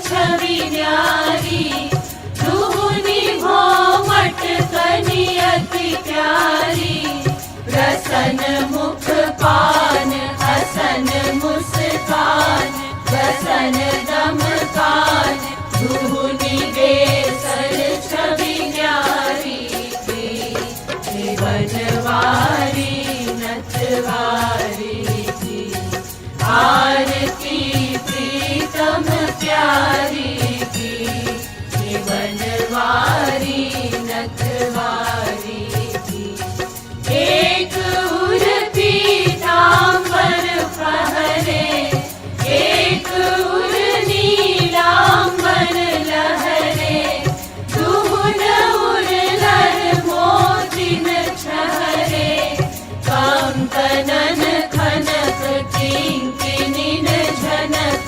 छवि न्यारी दुहुनी भो मटकनी अति प्यारी प्रसन्न मुख पान हसन मुस्कान प्रसन्न दम कान दुहुनी बेसर छवि न्यारी की बनवारी नथवारी की आरती प्रीतम प्यारी की बनवारी नथवारी की एक उर पीतांबर फहरे एक उर नीलांबर लहरे दुहुन उर लर मोतिन छहरे कंकनन खनक किंकिनिन झनक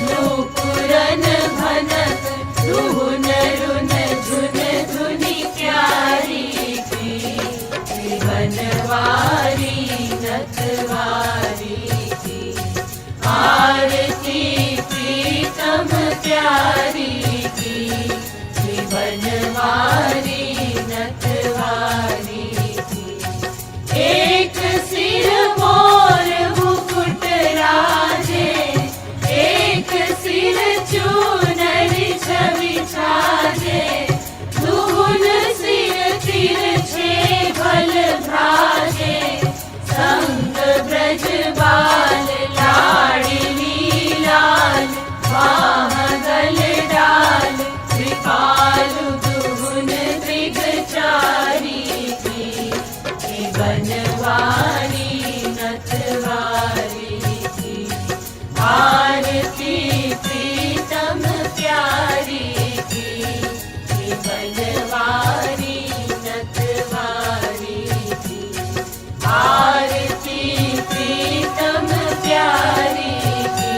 नूपुरन भनक दुहुन रुन झुन धुनि प्यारी की बनवारी नथवारी की आरती प्रीतम प्यारी की बनवारी नथवारी की एक सिर मोर मुकुट राजे एक सिर चूनर छवि छाजे दुहुन सिर तिरछे भल भ्राजे संग ब्रज बाल लाडली लाल बाहगल डाल कृपालु दुहुन त्रिगचारी की बनवारी नथवारी की आरती प्रीतम प्यारी की बनवारी नथवारी की आरती प्रीतम प्यारी की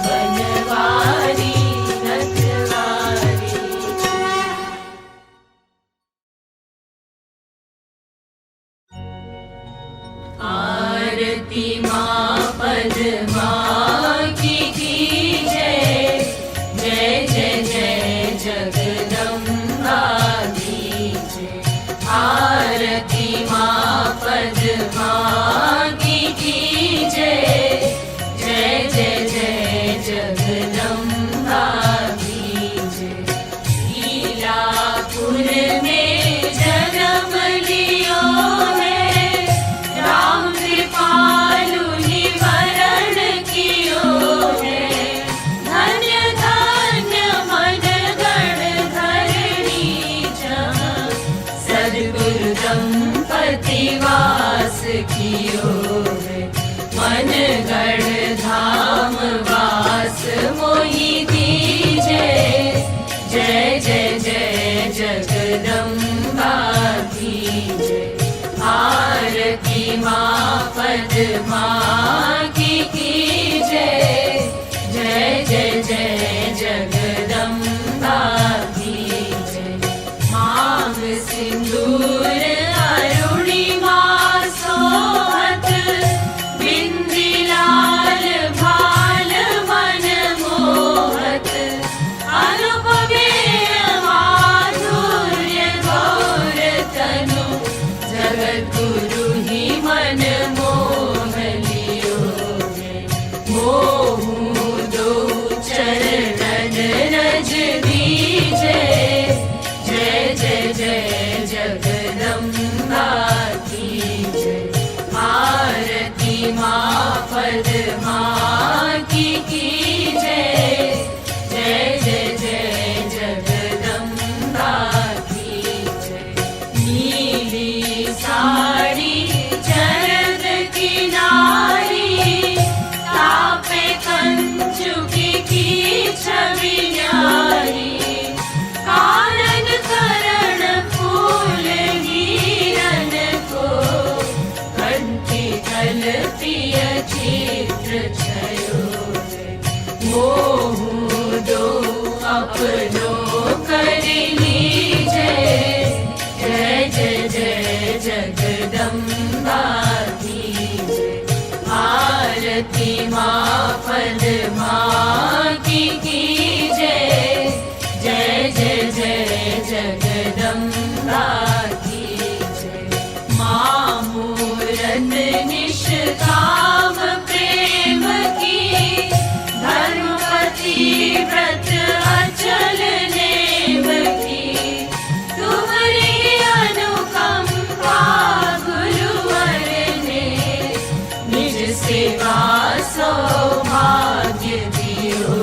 बनवारी नथवारी आरती माँ पद्मा की जय जय जय जय जगदम्बा की जय आरती माँ पद्मा की जय जय जय जय जगदम्बा की जय लीलापुर में जन्म लियो है राम कृपालु निवरण कियो है धन्य धन्य मन गण धरणी जहाँ सद्गुरु दंपति वास कियो है मन गण धाम वास मोहि दीजे जय जय जय जगदम्बा की जय आरती माँ पद्मा की जय जय जय जय जगदम्बा की जय मांग सिंदूर अरुणिमा सोहत बिंदी लाल भाल मन मोहत अनुपमेय माधुर्य गौर तनु पद्मा की जय, जय जय जय जगदम्बा की जय। नीली साड़ी शरद किनारी, तापे कंचुकी की छवि न्यारी। कानन करण फूल हिरन को, कंठी कल्पिय चित्र छयो। मोहु दो अपनो कर लीजे, जय जय जय जगदम्बा की जय। आरती माँ पद्मा की जय, जय जय जय जगदम्बा की जय। माँ मूरत निष्काम प्रेम की, धर्मपति व्रत अचल नेम की। तुम्हारी अनुकंपा गुरुवर ने, निज सेवा सौभाग्य दियो।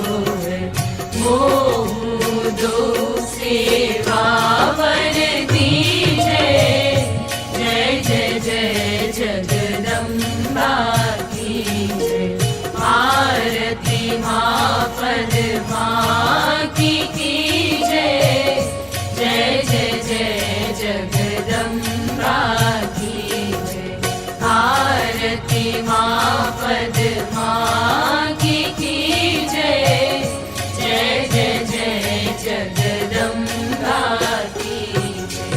मोहु दो सेवा वर दीजे, जय जय जय जगदम्बा की जय। आरती माँ पद्मा की जय, जय जय जय जगदम्बा की जय। आरती माँ पद्मा की जय, जय जय जय जगदम्बा की जय।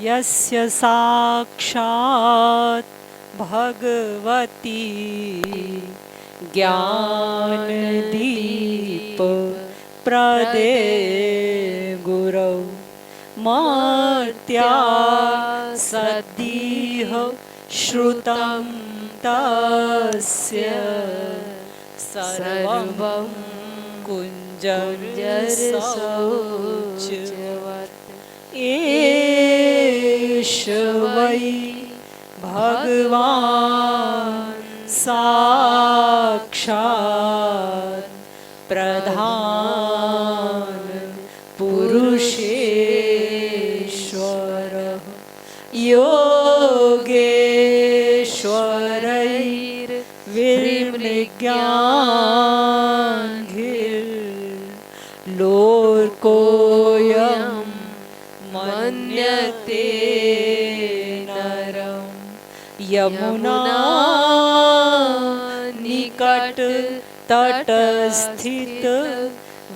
यस्य साक्षात् भगवती ज्ञानदीप प्रदे गुरौ, मर्त्या सद्दिह श्रुतं तस्य। सर्वं कुञ्जरशौचवत्, एष वै भगवान् साक्षात् प्रधान पुरुषेश्वरः। योगेश्वरैर्विमृग्याङ्घ्रिर्लोकोऽयं मन्यते नरं। यमुना निकट तटस्थित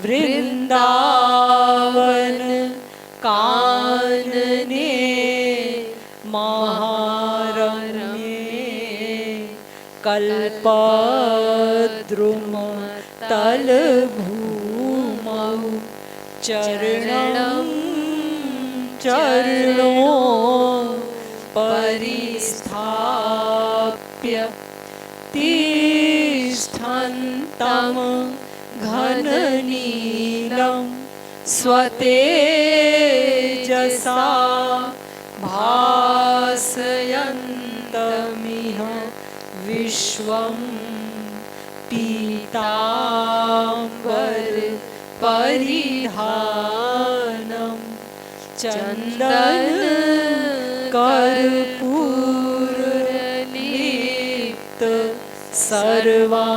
वृंदावन कानने महारण्ये। कल्पद्रुम तलभूमौ चरणं चरणो परिस्थाप्य, तिष्ठन्तं घननीलं स्वतेजसा भासयन्तमिह विश्वं। पीताम्बर परिधानं चन्दन कर्पूरलिप्त सर्वाङ्गम्।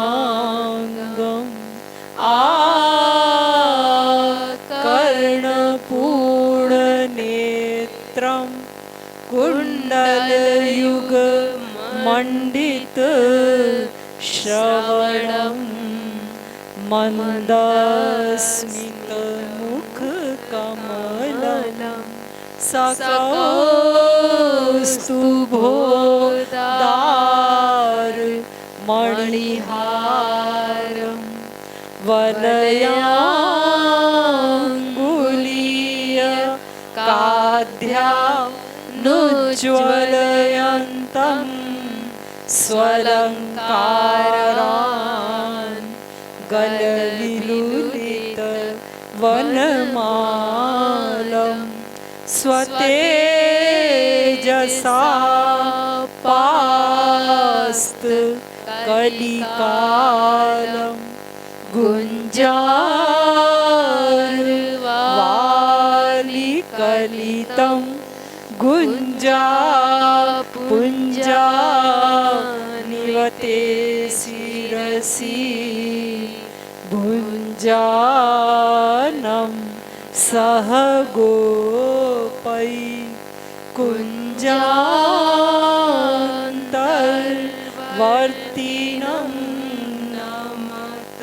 कर्णपूर्णनेत्रं कुण्डलयुगमण्डित श्रवणं मन्दस्मितमुखकमलं सकौस्तुभोदार मणिहारं वलयाङ्गुलीय काध्यानुज्ज्वलयन्तं स्वलङ्कारान् गलविलुलित वनमालं स्वतेजसा पास्त कलिकालं गुञ्जारवालिकलितं गुञ्जापुञ्जा निवते शिरसि भुञ्जानं सह गोपै कुञ्जान्तर्वर्तिनं नमत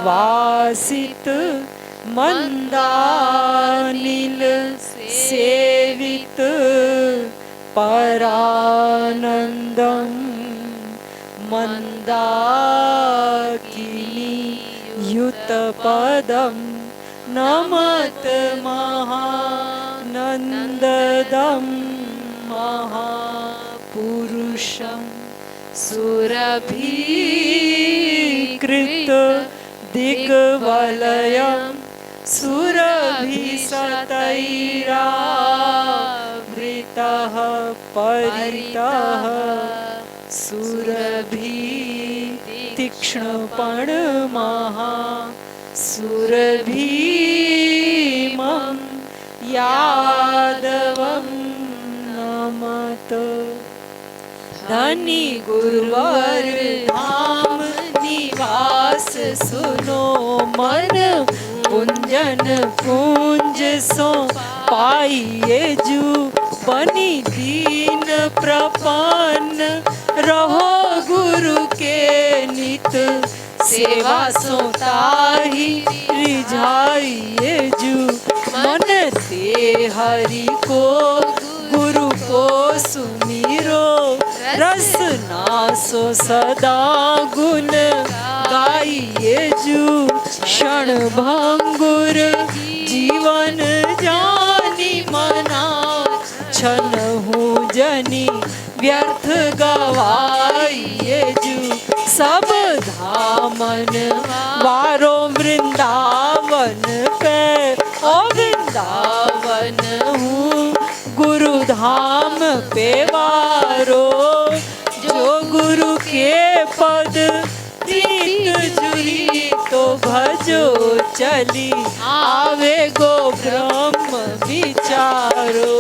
मन्दारपुष्पवासित मन्दानिल सेवित परानन्दं मन्दाकिनी युतपदं नमत महानन्ददं महापुरुषं सुरभिकृत दिग्वलयं सुरभिसतैरावृतः परितः सुरभितीक्ष्णपणमहा सुरभीमं यादवं नमत धनी गुरुवर धाम निवास सुनो मन कुंजन कुंज सो पाइए जू बनी दीन प्रपन्न रहो गुरु के नित सेवा सो ताही रिझाइए जू मन ते हरि को गुरु को सुमिरो रस नासो सदा गुण गाइए जू क्षण भंगुर जीवन जानी मना छन हूँ जनी व्यर्थ गवाइए जू सब धामन वारो वृंदावन पे ओ वृंदावन हूँ गुरु धाम पे वारो जो गुरु के पद प्रीत जुरी तो भजो चली आवे गो ब्रह्म विचारो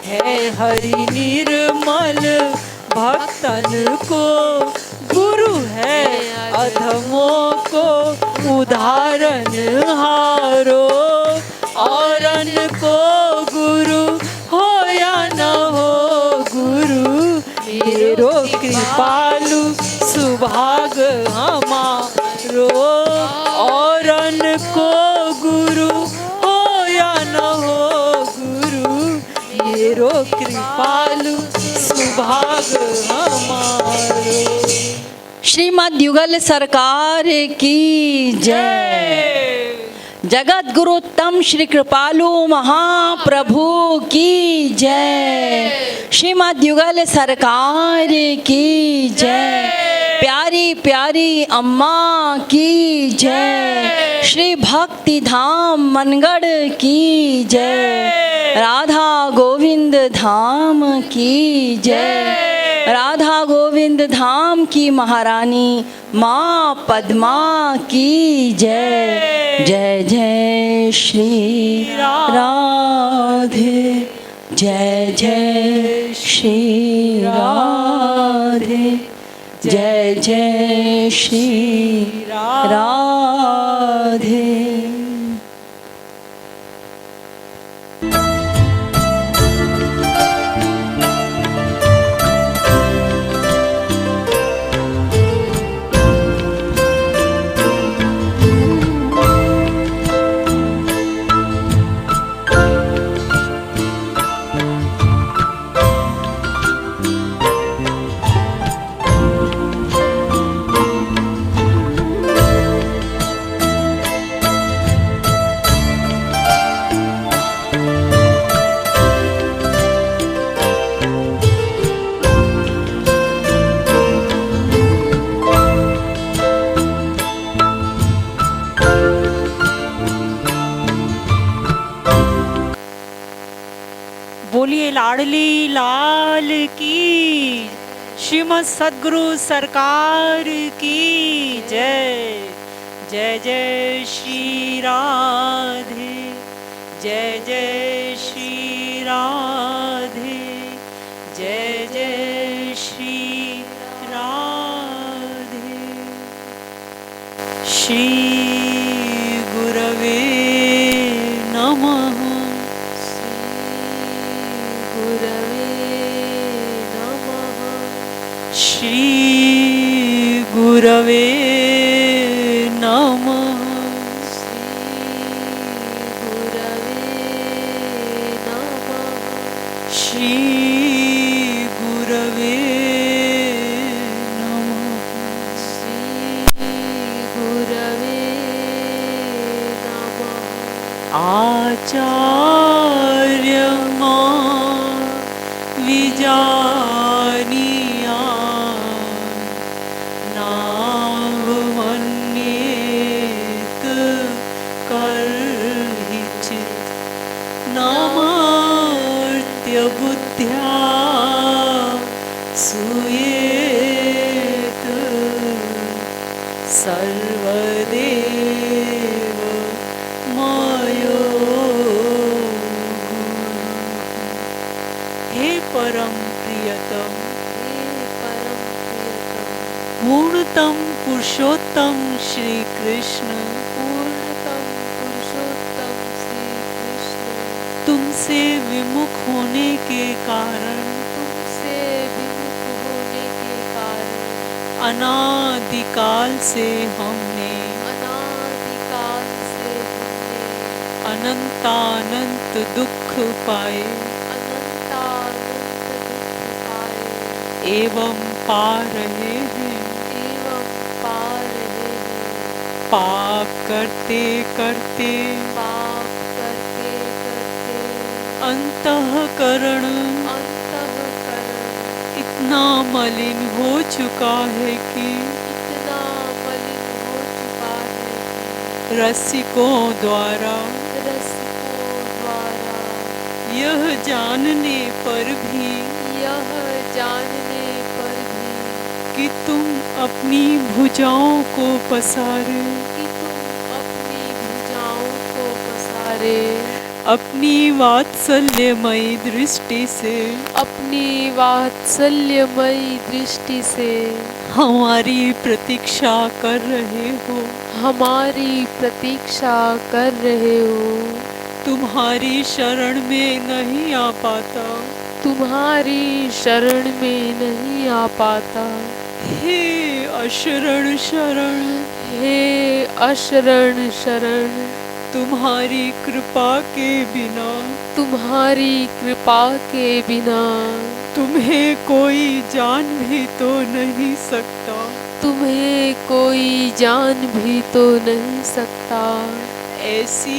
है हरि निर्मल भक्तन को गुरु है अधमों को उदाहरण हारो औरन को गुरु हो या न हो गुरु मेरो कृपालु सुभाग हमारो औरन को गुरु हो या न हो गुरु मेरो कृपालु सुभाग हमारो। श्रीमद् युगल सरकार की जय। जगत गुरु उत्तम श्री कृपालु महाप्रभु की जय। श्रीमद् युगल सरकार की जय। प्यारी प्यारी अम्मा की जय। श्री भक्ति धाम मनगढ़ की जय। राधा गोविंद धाम की जय। राधा गोविंद धाम की महारानी माँ पद्मा की जय। जय जय श्री राधे, जय जय श्री राधे, जय जय श्री राधे। लाडली लाल की, श्रीमद सद्गुरु सरकार की जय। जय जय श्री राधे, जय जय श्री राधे, जय जय श्री राधे। श्री गुरवे नमः। गुरवे नमः। श्री गुरवे नमः। श्री गुरवे नमः। श्री गुरवे नमः। आचार्य विजानीया नामन्येत कर्हिचित् नामार्त्य बुद्ध्या सूयेत सर्वदेव मयो हे परम प्रियतम, पूर्णतम पुरुषोत्तम श्री कृष्ण, तुमसे विमुख होने के कारण अनादिकाल से हमने अनंतानंत दुख पाए एवं पा रहे हैं। पाप करते करते अंतःकरण इतना मलिन हो चुका है कि रसिकों द्वारा यह जानने पर भी कि तुम अपनी भुजाओं को पसारे अपनी वात्सल्यमयी दृष्टि से हमारी प्रतीक्षा कर रहे हो। तुम्हारी शरण में नहीं आ पाता। हे अशरण शरण, तुम्हारी कृपा के बिना तुम्हें कोई जान भी तो नहीं सकता। ऐसी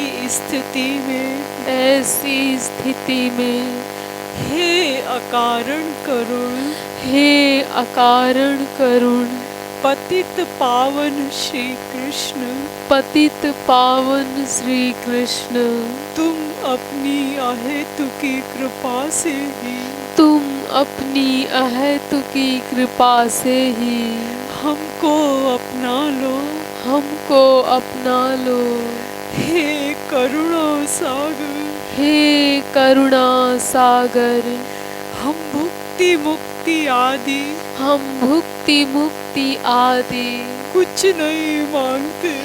स्थिति में हे अकारण करुण पतित पावन श्री कृष्ण, तुम अपनी अहेतुकी कृपा से ही हमको अपना लो। हे करुणा सागर, हम भुक्ति मुक्ति आदि कुछ नहीं मांगते।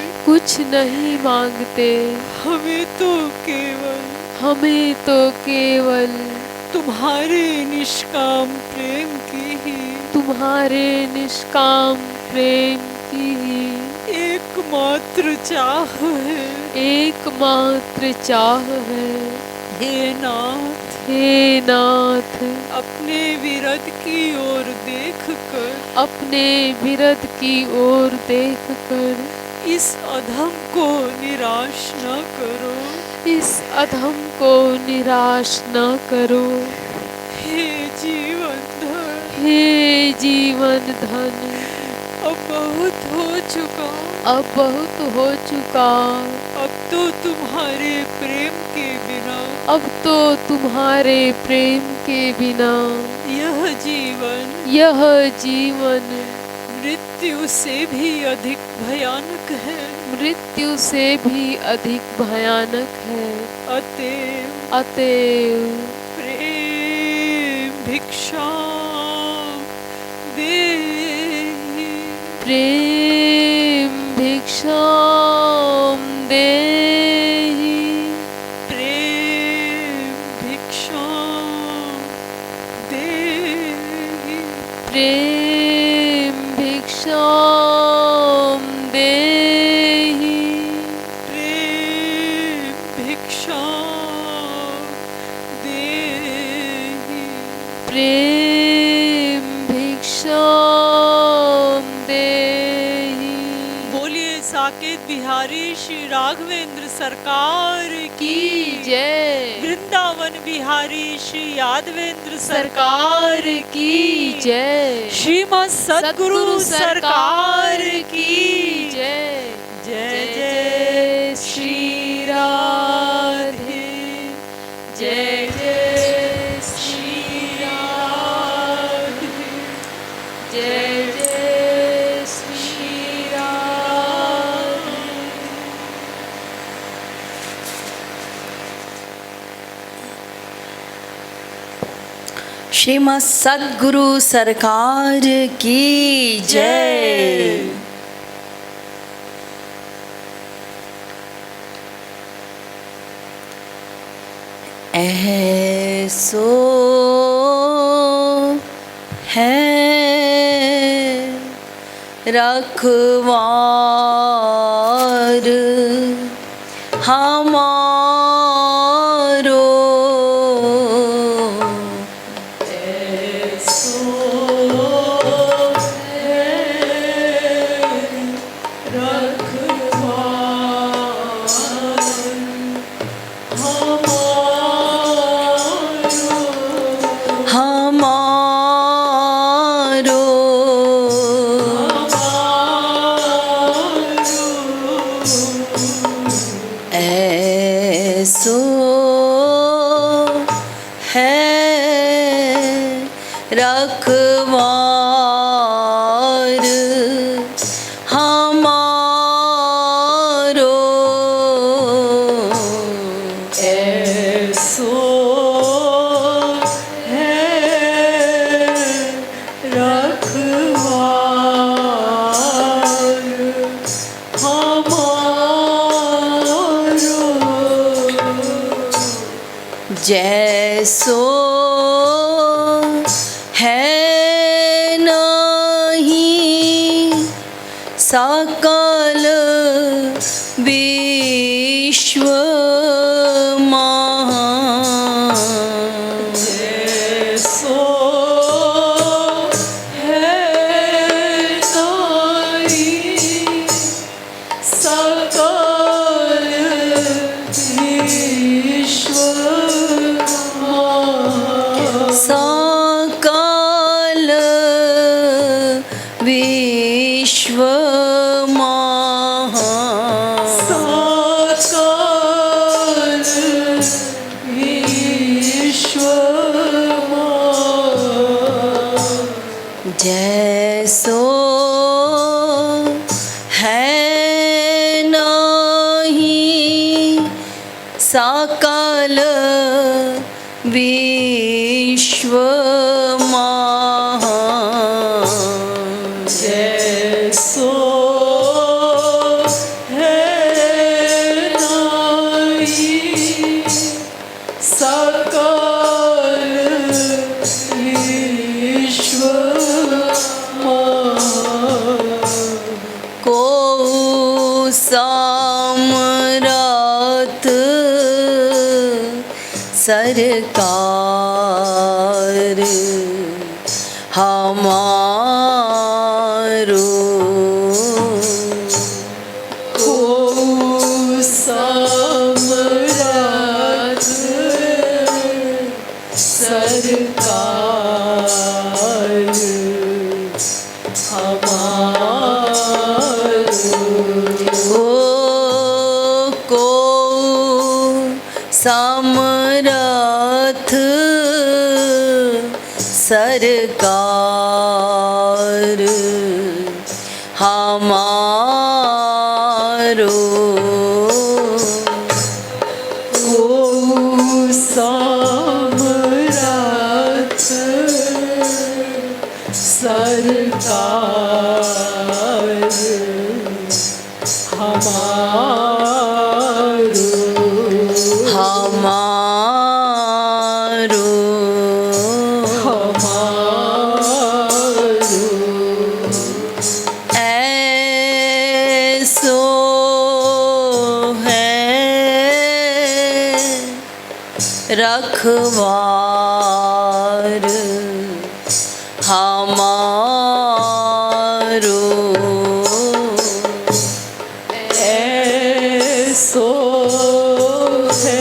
हमें तो केवल तुम्हारे निष्काम प्रेम की ही एकमात्र चाह है। हे नाथ, अपने विरध की ओर देखकर इस अधम को निराश न करो। हे जीवन धन, अब बहुत हो चुका। अब तो तुम्हारे प्रेम के बिना अब तो तुम्हारे प्रेम के बिना यह जीवन मृत्यु से भी अधिक भयानक है। मृत्यु से भी अधिक भयानक है। अतएव प्रेम भिक्षा दे। प्रेम भिक्षा दे। प्रेम भिक्षा दे। प्रेम भिक्षा दे। प्रेम भिक्षा दे। प्रेम भिक्षा दे। बोलिए साकेत बिहारी श्री राघवेंद्र सरकार की जय। वृंदावन बिहारी श्री यादवेंद्र सरकार की जय। श्रीमद सद्गुरु सरकार की जय। जय जय श्री राधे। जय जय श्री राधे। जय जय श्री राधे। श्रीमद सद्गुरु सरकार की जय। ऐसो है रखवार हमारो। ऐसो है रखवार हमारो। ऐसो है रखवार हमारो। जैसो है नहीं सकल विश्व महान। जैसो है नहीं सकल विश्व सकल विश्व महान। सकल विश्व जैसो है नहीं सकल विश्व महान। जैसो है नहीं सकल विश्व को सम्राट सरकार हमारो। को सम्राट सरकार हमारो। को सम्राट सरकार हमारो सामरात सरकार हमारो ऐसो है रखवार हमारो ऐसो है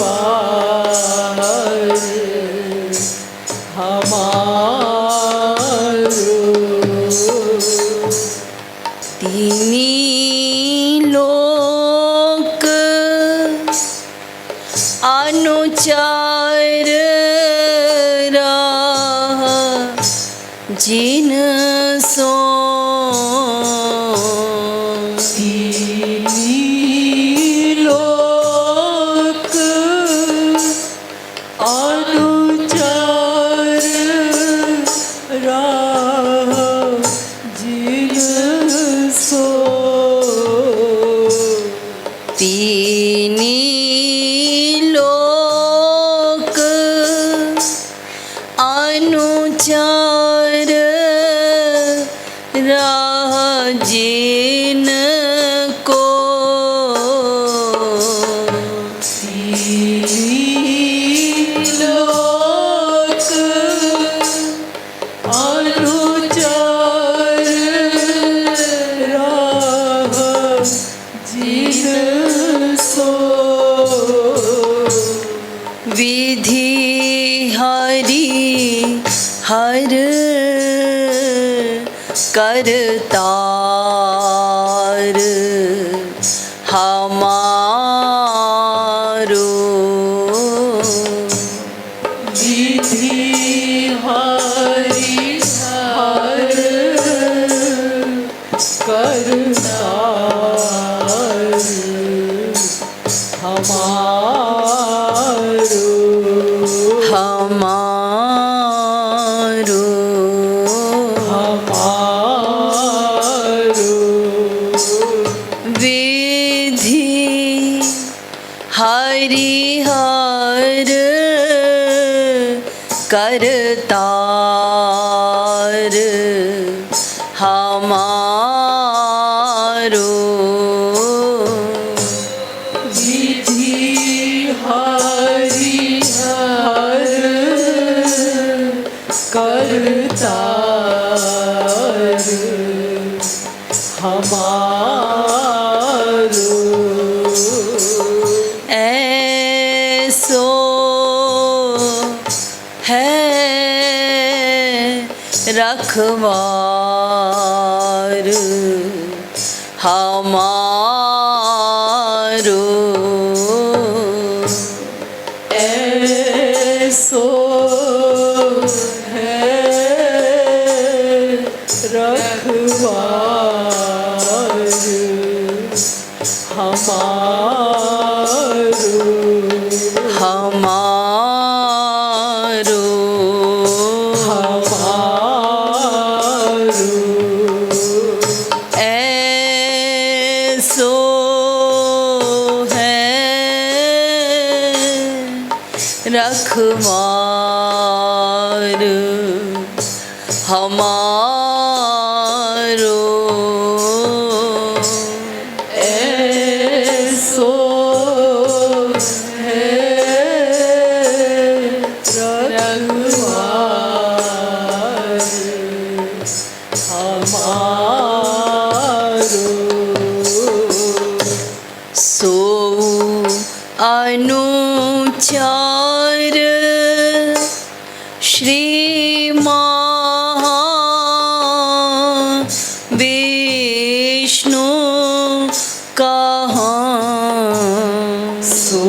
रखवार हमारो तीनी लोक अनुचार राह जिन सो लोक अनुचार राह जिन सो तीनी लोक अनुचार राह जिन को लोक अनुचार राह जिन सो विधि हरि हर करतार हमारो विधि हरि हर करतार हमारो हमारो हमारो विधि हरिहर करतार हमारो विधि हरिहर करतार हमारो ऐसो है रखवार हमारो ऐसो है रखवार हमारो हमारो हमारो ऐसो है रखवार हमारो ऐसो है रखवार हमारो सो अनुचार श्री विष्णु कहाँ सो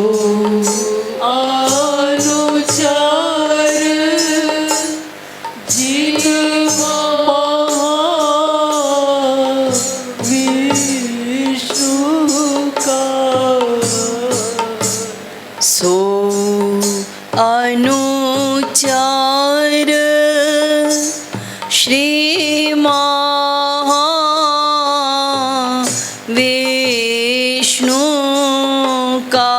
अनुचार श्री महाविष्णु का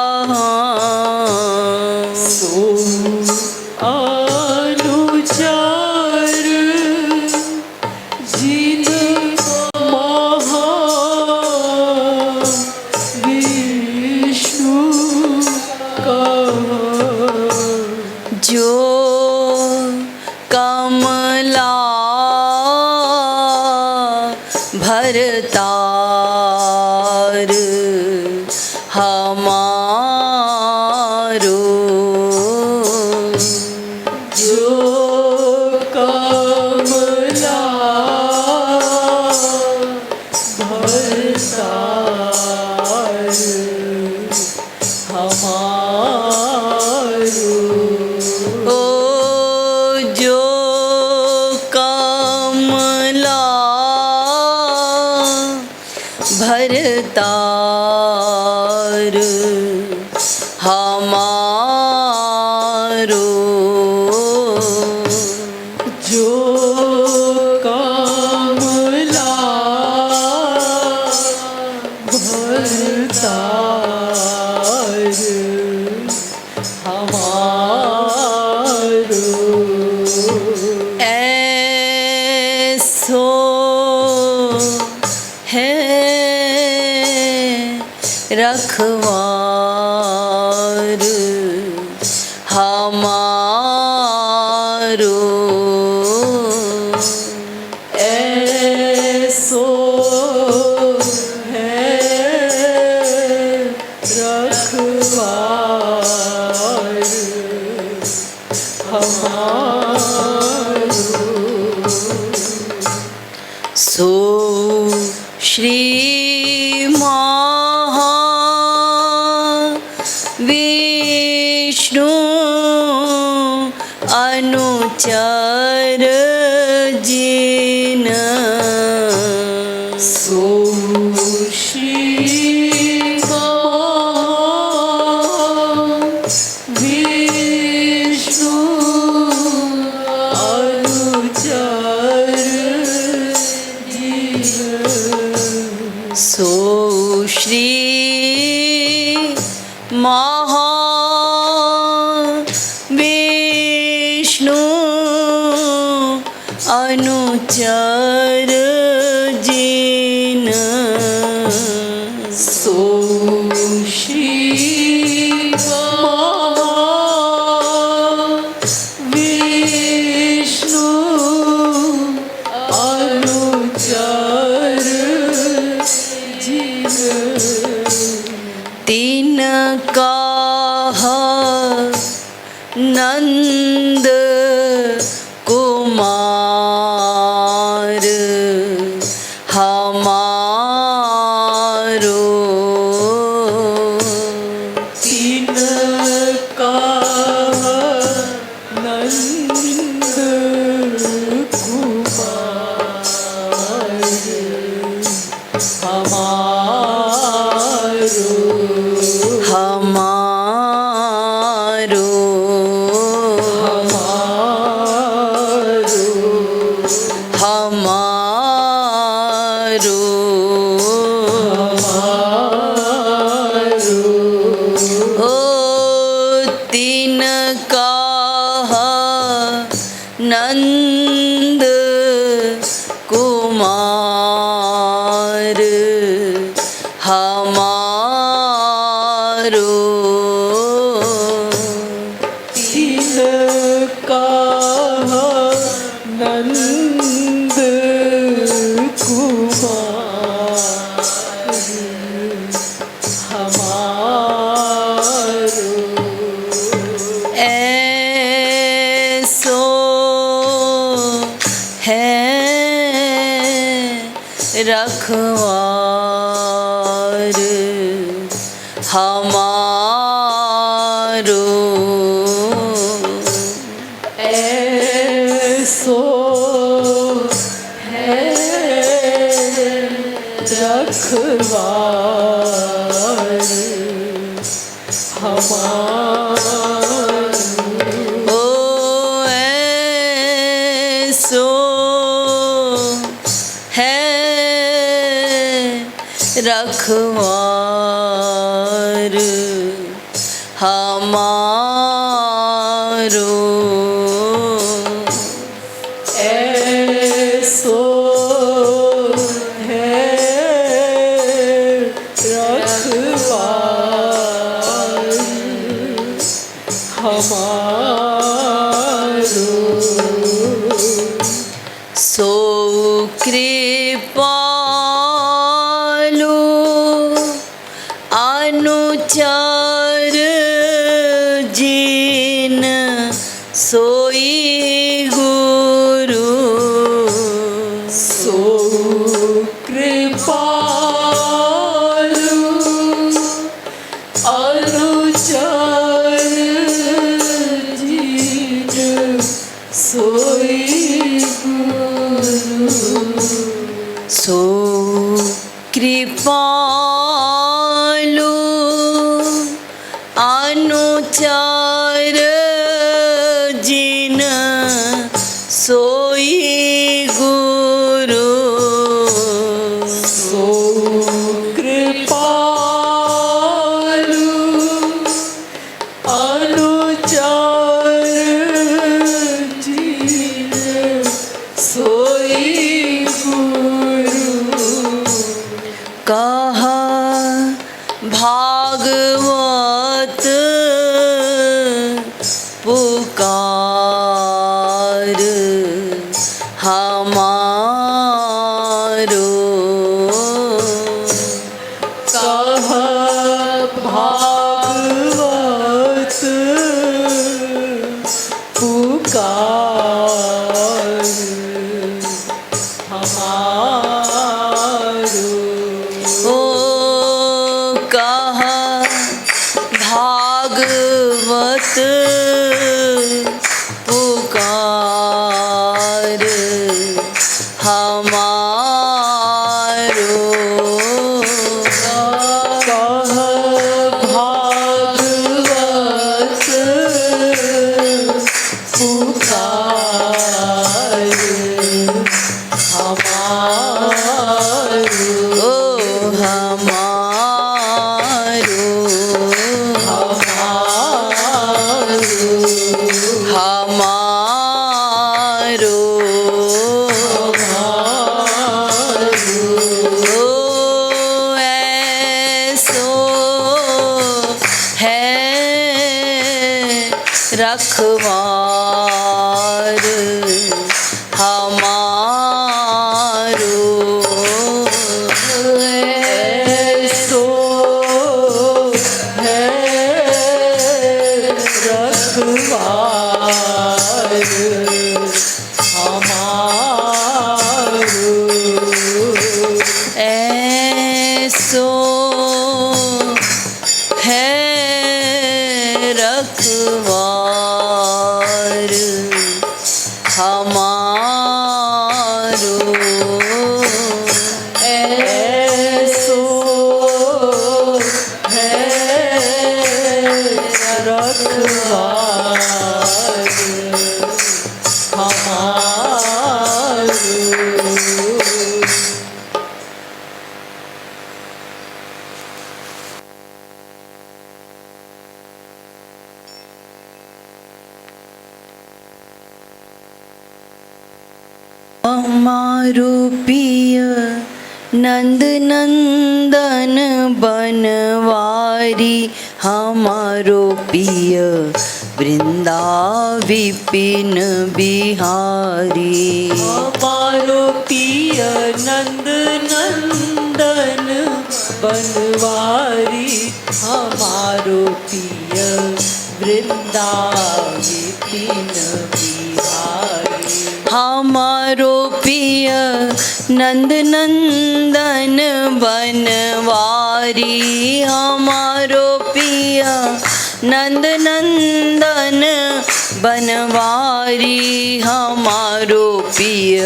अनुचार जिन महाविष्णु का जो कमला भरतार हमारो जो कमला भरतार हमारो ओ जो कमला भरतार हमारो जो कमला भरतार हमारो ऐसो है रखवार हमारो ऐसो है रखवार हमारो सो श्री महाविष्णु अनुचर जिन सो श्री महाविष्णु अनुचर जिन सो श्री महाविष्णु अनुचर जिन सो श्री महाविष्णु अनुचर जिन तिनका नंद कुमार हमारो तिनका नंद कुमार हमारो हमारो हमारो ओ तिनका नंद कुमार हमारो तिनका नंद कुमार हमारो ऐसो है रखवार हमारो ऐसो है रखवार हमारो ऐसो है रखवार हमारो। सो कृपालु अनुचर जिन सोई गुरु। सो कृपालु अनुचर जिन सोई गुरु। सो कृपालु अनुचर जिन सोई गुरु। सो कृपालु अनुचर जिन सोई गुरु। कहा भागवत पुकार हमारो। कहा भागवत पुकार हमारो। ओ कहा भागवत पुकार हमारो। कहा भागवत पुकार हमारो। ओ हमारो हमारो ओ ऐसो है रखवार हमारो। ऐसो है रखवार हमारो। ऐसो है रखवार हमारो। ऐसो है रखवार हमारो। हमारो पिय नंद नंदन बनवारी। हमारो पिय वृंदा विपिन बिहारी। हमारो पिय नंद नंदन बनवारी। हमारो पिय वृंदा विपिन बिहारी। हमारो पिय नंद नंदन बनवारी। हमारो पिय नंद नंदन बनवारी। हमारो पिय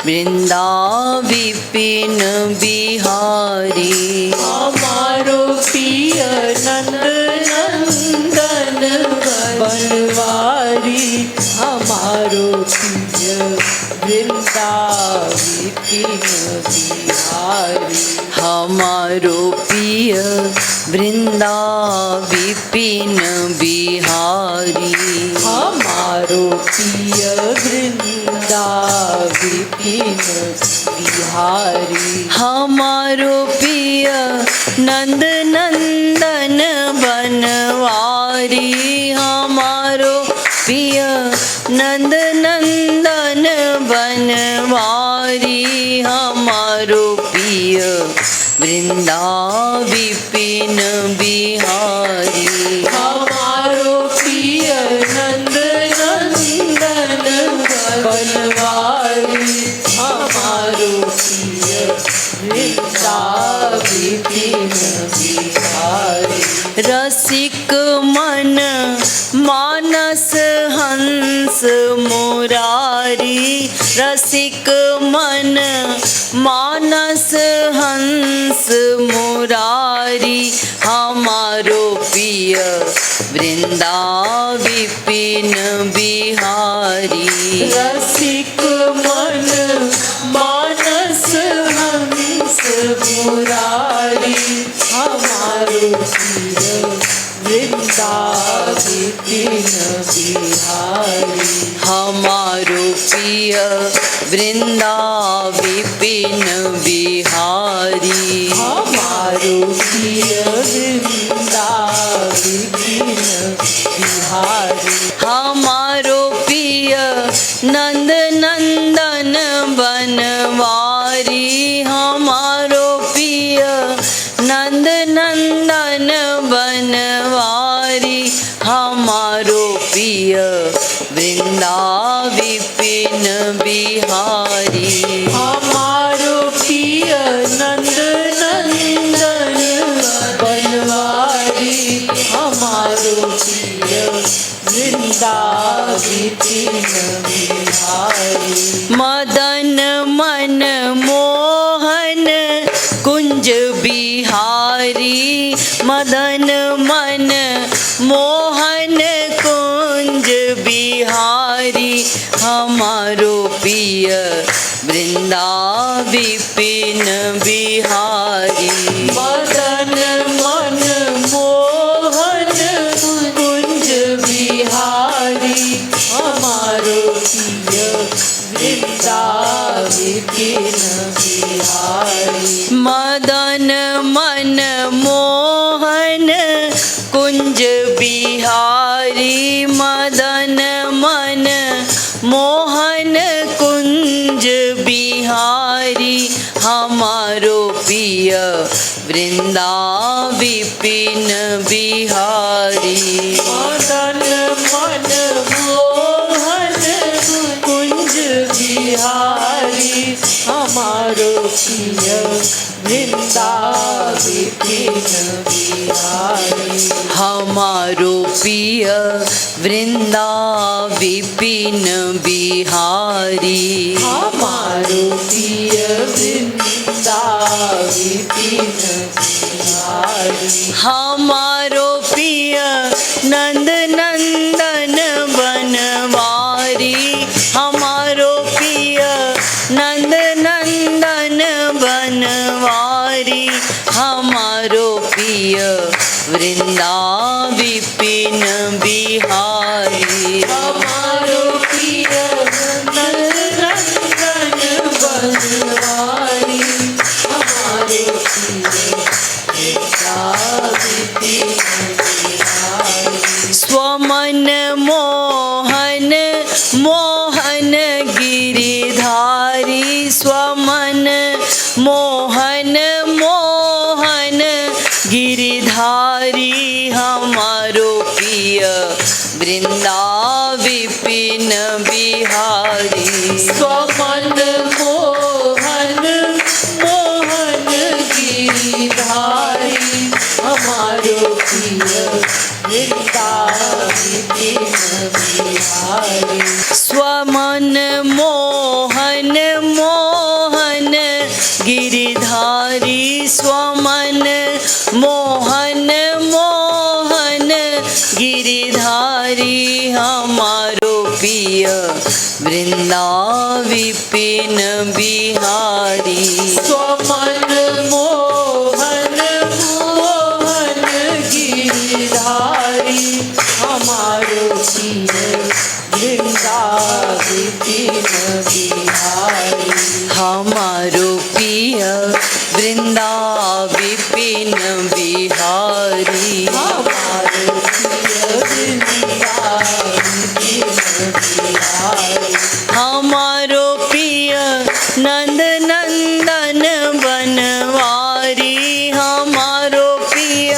वृंदा विपिन बिहारी। हमारो पिय नंद नंदन बनवारी। हमारो पिय वृंदा विपिन बिहारी। हमारो पिय वृंदा विपिन बिहारी। हमारो प्रिय वृंदा विपिन बिहारी हमारो प्रिय नंद नंदन बनवारी हमारो प्रिय नंद नंदन बनवारी हमारो प्रिय वृंदा विपिन बिहारी हमारो प्रिय नंद नंदन बनवारी हमारो प्रिय वृंदा विपिन बिहारी रसिक मन मानस हंस मुरारी रसिक मन मानस हंस मुरारी हमारो प्रिय वृंदा विपिन बिहारी रसिक मन मानस हंस मुरारी हमारो प्रिय वृंदा विपिन बिहारी हमारो प्रिय वृंदा विपिन बिहारी हमारो प्रिय वृंदा विपिन बिहारी हमारो प्रिय नंद नंदन बनवारी हमारो प्रिय नंद नंदन बनवारी हमारो प्रिय वृंदा विपिन बिहारी हमारो प्रिय नंद नंदन बनवारी हमारो प्रिय वृंदा विपिन बिहारी मदन मन मोहन कुंज बिहारी मदन मन मोहन कुंज बिहारी हमारो प्रिय वृंदा विपिन बिहारी मदन मन मोहन कुंज बिहारी हमारो प्रिय वृंदा विपिन बिहारी मदन मन मोहन कुंज बिहारी मदन मन मोहन कुंज बिहारी हमारो प्रिय वृंदा विपिन बिहारी मदन मन मोहन कुंज बिहारी हमारो प्रिय वृंदा विपिन बिहारी हमारो प्रिय वृंदा विपिन बिहारी हमारो प्रिय वृंदा विपिन बिहारी हमारो प्रिय नंद नंदन बनवारी हमारो प्रिय नंद नंदन बनवारी हमारो प्रिय वृंदा विपिन बिहारी हमारो प्रिय नंद नंदन बनवारी हमारो प्रिय वृंदा विपिन बिहारी स्वमन मोहन मोहन गिरिधारी स्वमन मोहन मोहन गिरिधारी हमारो प्रिय वृंदा विपिन बिहारी स्वमन मोहन मोहन गिरिधारी हमारो प्रिय वृंदा विपिन बिहारी स्वमन मोहन मोहन गिरिधारी स्वमन मोहन मोहन गिरिधारी हमारो प्रिय वृंदा विपिन बिहारी स्वमन मोहन मोहन गिरिधारी हमारो प्रिय वृंदा विपिन बिहारी हमारो पिय वृंदा विपिन बिहारी हमारो पिय वृंदा विपिन बिहारी हमारो पिय नंद नंदन बनवारी हमारो पिय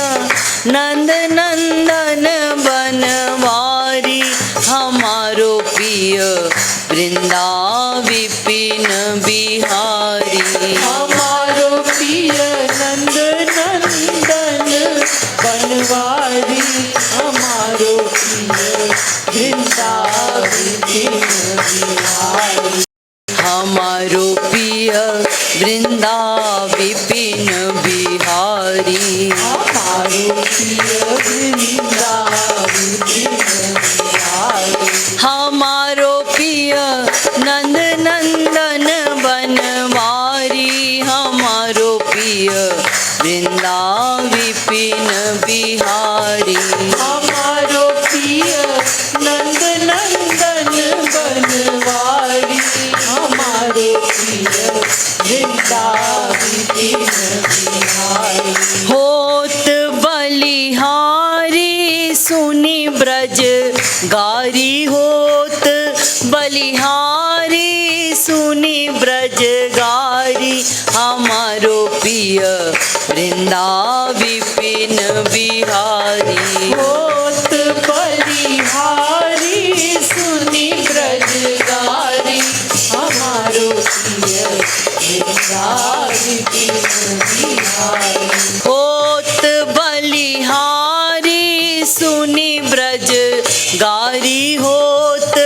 नंद नंदन बनवारी हमारो पिय वृंदा विपिन बिहारी हमारो पिय नंद नंदन बनवारी हमारो पिय वृंदा विपिन बिहारी हमारो पिय वृंदा विपिन बिहारी हमारो पिय वृंदा विपिन बिहारी हमारो पिय नंद नंदन बनवारी हमारो पिय वृंदा विपिन बिहारी हमारो पिय नंद नंदन बनवारी हमारो पिय वृंदा विपिन बिहारी होत बलिहारी सुनी ब्रज गारी होत बलिहारी सुनी ब्रज गारी हमारो पिय वृंदा विपिन बिहारी होत बलिहारी सुनी ब्रज गारी हमारो पिय वृंदा विपिन बिहारी होत बलिहारी सुनी ब्रज गारी होत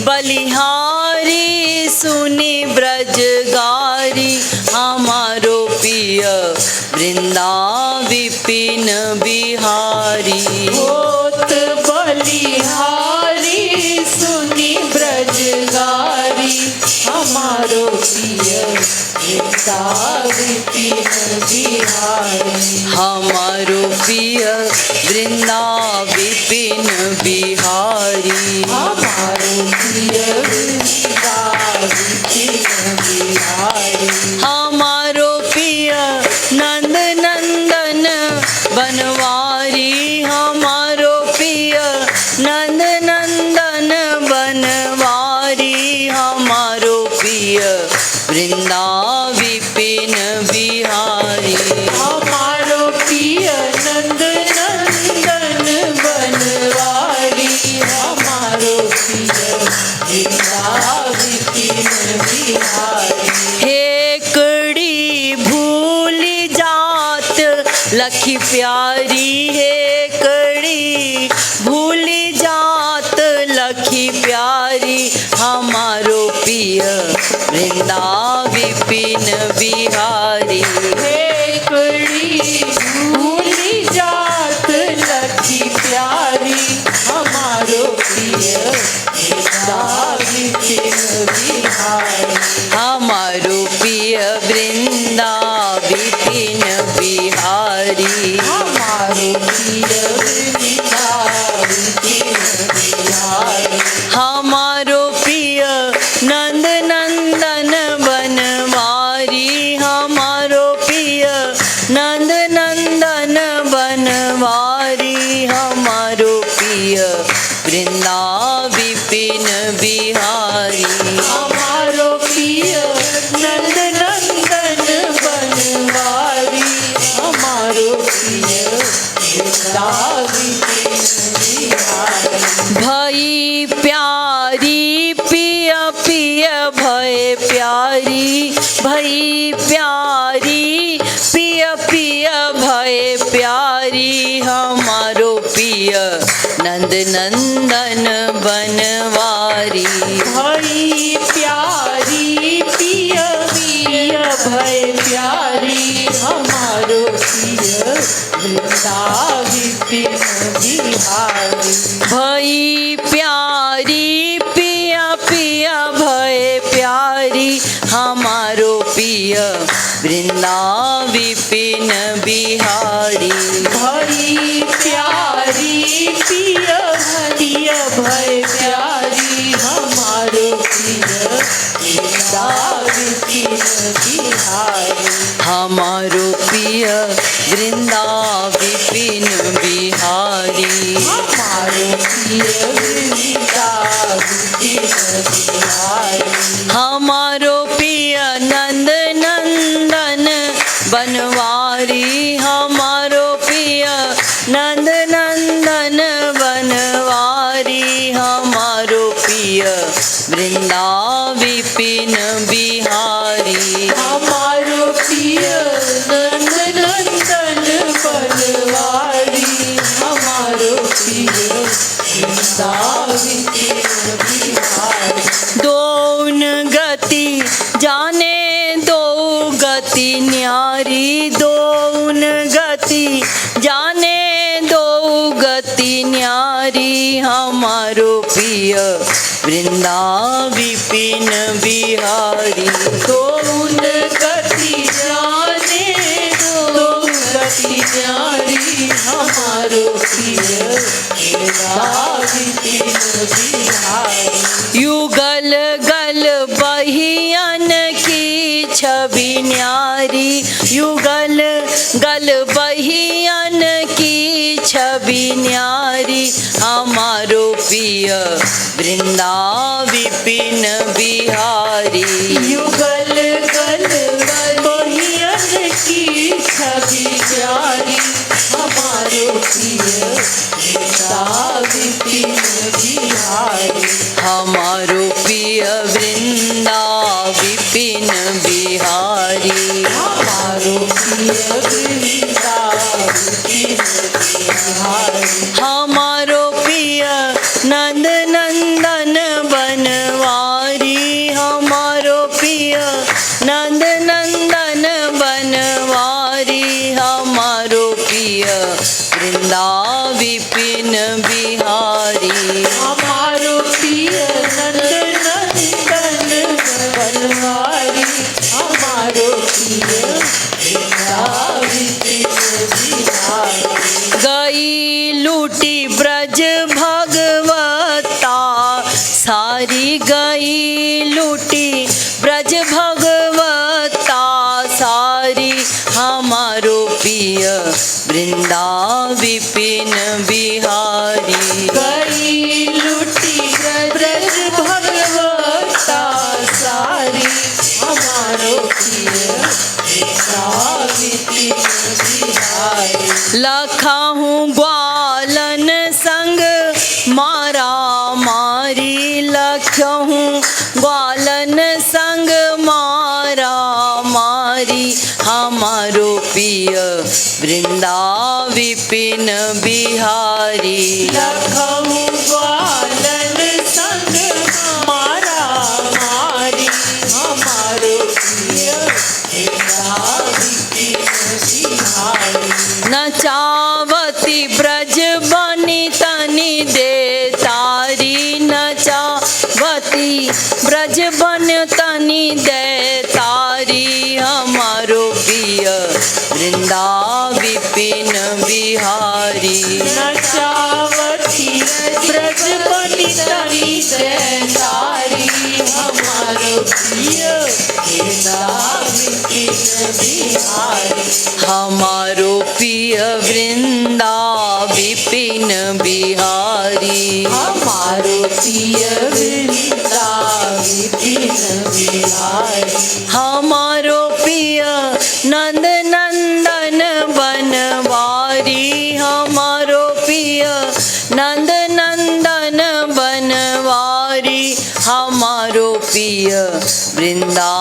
बलिहारी सुनी ब्रज गारी हमारो पिय वृंदा विपिन बिहारी होत बलिहारी सुनी ब्रज गारी हमारो पिय वृंदा विपिन बिहारी हमारो पिय वृंदा विपिन बिहारी हमारो पिय वृंदा विपिन बिहारी हमारो पिय नंद नंदन बनवारी हमारो पिय नंद नंदन बनवारी हमारो पिय वृंदा विपिन बिहारी हमारो पिय नंद नंदन बनवारी हमारो पिय वृंदा विपिन बिहारी हे कड़ी भूली जात लखी प्यारी है कड़ी भूली जात लखी प्यारी हमारो पिय वृंदा विपिन बिहारी हे कड़ी भूली जात लखी प्यारी हमारो पिय वृंदा विपिन बिहारी हमारो पिय वृंदा विपिन बिहारी हमारो पिय वृंदा विपिन बिहारी हमारो पिय नंद नंदन बनवारी हमारो पिय नंद नंदन बनवारी हमारो पिय वृंदा विपिन बिहारी हमारो पिय नंद नंदन बनवारी हमारो पिय वृंदा विपिन बिहारी भई प्यारी पिय पिय भय प्यारी भई प्यारी पिय पिय भय प्यारी हमारो पिय नंद नंदन बनवारी भई प्यारी पिय पिय भय प्यारी हमारो पिय वृंदा विपिन बिहारी भई प्यारी पिय पिय भय प्यारी हमारो पिय वृंदा विपिन बिहारी भई प्यारी पिय पिय भय प्यारी बिहारी हमारो प्रिय वृंदा विपिन बिहारी हमारो प्रिय वृंदा विपिन बिहारी हमारो प्रिय नंद नंदन बनवारी हमारो प्रिय नंद नंदन बनवारी हमारो प्रिय वृंदा विपिन बिहारी हमारो प्रिय नंद नंदन बनवारी हमारो प्रिय वृंदा विपिन बिहारी दोन गति जाने दो गति न्यारी दोन गति जाने दो गति न्यारी हमारो प्रिय वृंदा विपिन बिहारी दोन गति जाने दो गति न्यारी हमारो प्रिय वृंदा विपिन बिहारी युगल गल बहियन की छवि न्यारी युगल गल बहियन की छवि न्यारी हमारो प्रिय वृंदा विपिन बिहारी युगल गल बहियन की छवि न्यारी हमारो प्रिय वृंदा विपिन बिहारी हमारो प्रिय वृंदा विपिन बिहारी हमारो प्रिय वृंदा विपिन बिहारी हमारो प्रिय नंद नंदन बनवारी हमारो प्रिय नंद नंदन बनवारी हमारो प्रिय वृंदा विपिन बिहारी हमारो प्रिय नंद नंदन बनवारी हमारो प्रिय वृंदा विपिन बिहारी गई लूटी ब्रज भगवता सारी गई लूटी ब्रज भगवता सारी हमारो प्रिय वृंदा विपिन बिहारी गई लूटी ब्रज भगवता सारी हमारो प्रिय वृंदा विपिन बिहारी लखाहू ग्वालन संग मारा मारी लखहू ग्वालन संग मारा मारी हमारो प्रिय वृंदा विपिन बिहारी लखहू ग्वालन संग मारा मारी हमारो प्रिय वृंदा विपिन बिहारी नचावती ब्रज बनी तनी दे तारी नचावती ब्रज बन तनी दे तारी हमारो प्रिय वृंदा विपिन बिहारी नचावती ब्रज बनी तनी दे तारी हमारो प्रिय वृंदा विपिन बिहारी हमारो प्रिय वृंदा विपिन बिहारी हमारो प्रिय वृंदा विपिन बिहारी हमारो प्रिय नंद नंदन बनवारी हमारो प्रिय नंद नंदन बनवारी हमारो प्रिय वृंदा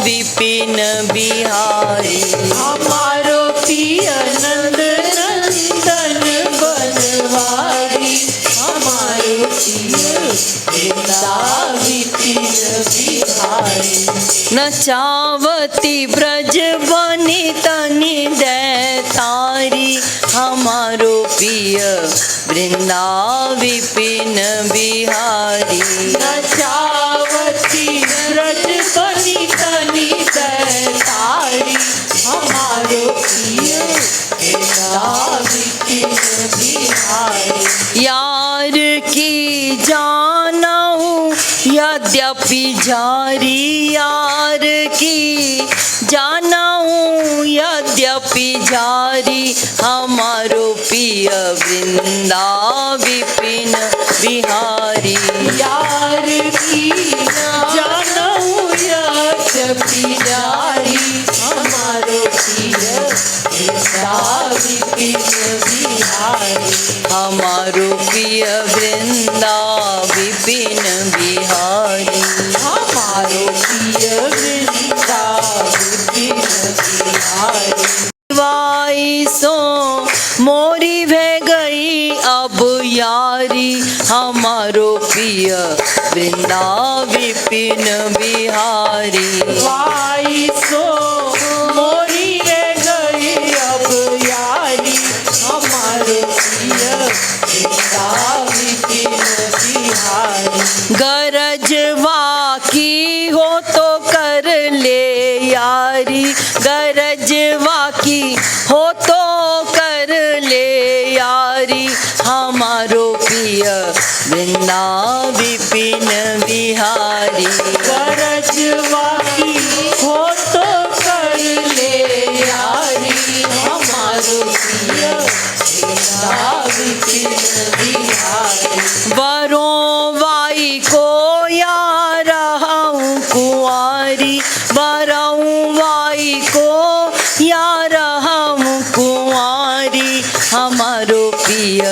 विपिन बिहारी हमारो प्रिय नंद नंदन बनवारी हमारो प्रिय वृंदा विपिन बिहारी नचावती ब्रज बनी तनी दे तारी हमारो प्रिय वृंदा विपिन बिहारी नचावती ब्रज बनी तनी दे तारी हमारो प्रिय वृंदा विपिन बिहारी यार की जानऊ या यद्यपि जारी यार की जानऊं, यद्यपि जारी हमारो प्रिय वृंदा विपिन बिहारी। यार की जानऊं यद्यपि जारी हमारो प्रिय वृंदा विपिन बिहारी। हमारो प्रिय वृंदा विपिन बिहारी। हमारो प्रिय वृंदा विपिन बिहारी। वाइसो मोरी भे गई अब यारी हमारो प्रिय वृंदा विपिन बिहारी। वाइसो मोरी रे गई अब यारी हमारो प्रिय वृंदा विपिन बिहारी। गरजवा की हो तो कर ले यारी, गरजवा की हो तो कर ले यारी हमारो प्रिय वृंदा विपिन बिहारी। गरजवा की हो तो कर ले यारी हमारो प्रिय वृंदा विपिन बिहारी। वरों वाई को यार हूँ कुंवारी, वरों वाई को यार हूँ कुंवारी हमारो प्रिय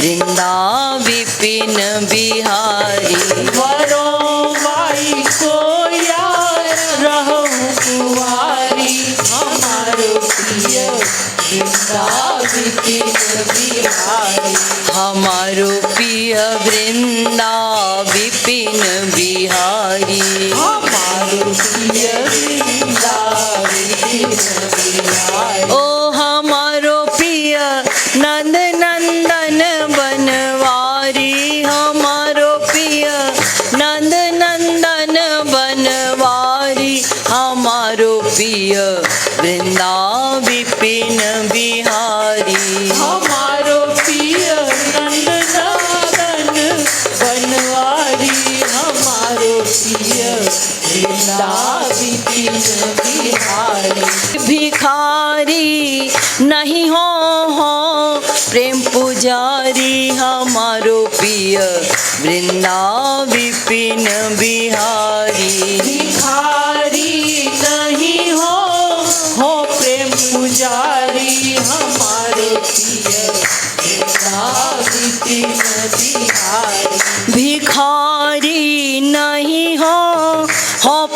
वृंदा विपिन बिहारी। वरों वाई को यार रहूं कुंवारी हमारो प्रिय वृंदा विपिन बिहारी। हमारो प्रिय वृंदा विपिन बिहारी। हमारो प्रिय वृंदा विपिन बिहारी। ओ हमारो प्रिय नंद नंदन बनवारी, हमारो प्रिय नंद नंदन बनवारी हमारो प्रिय वृंदा विपिन बिहारी। हमारो प्रिय नंद नंदन बनवारी हमारो प्रिय वृंदा विपिन बिहारी। भिखारी नहीं हो प्रेम पुजारी हमारो प्रिय वृंदा विपिन बिहारी। भिखारी नहीं हो प्रेम पुजारी हमारो प्रिय वृंदा विपिन बिहारी। भिखारी नहीं हो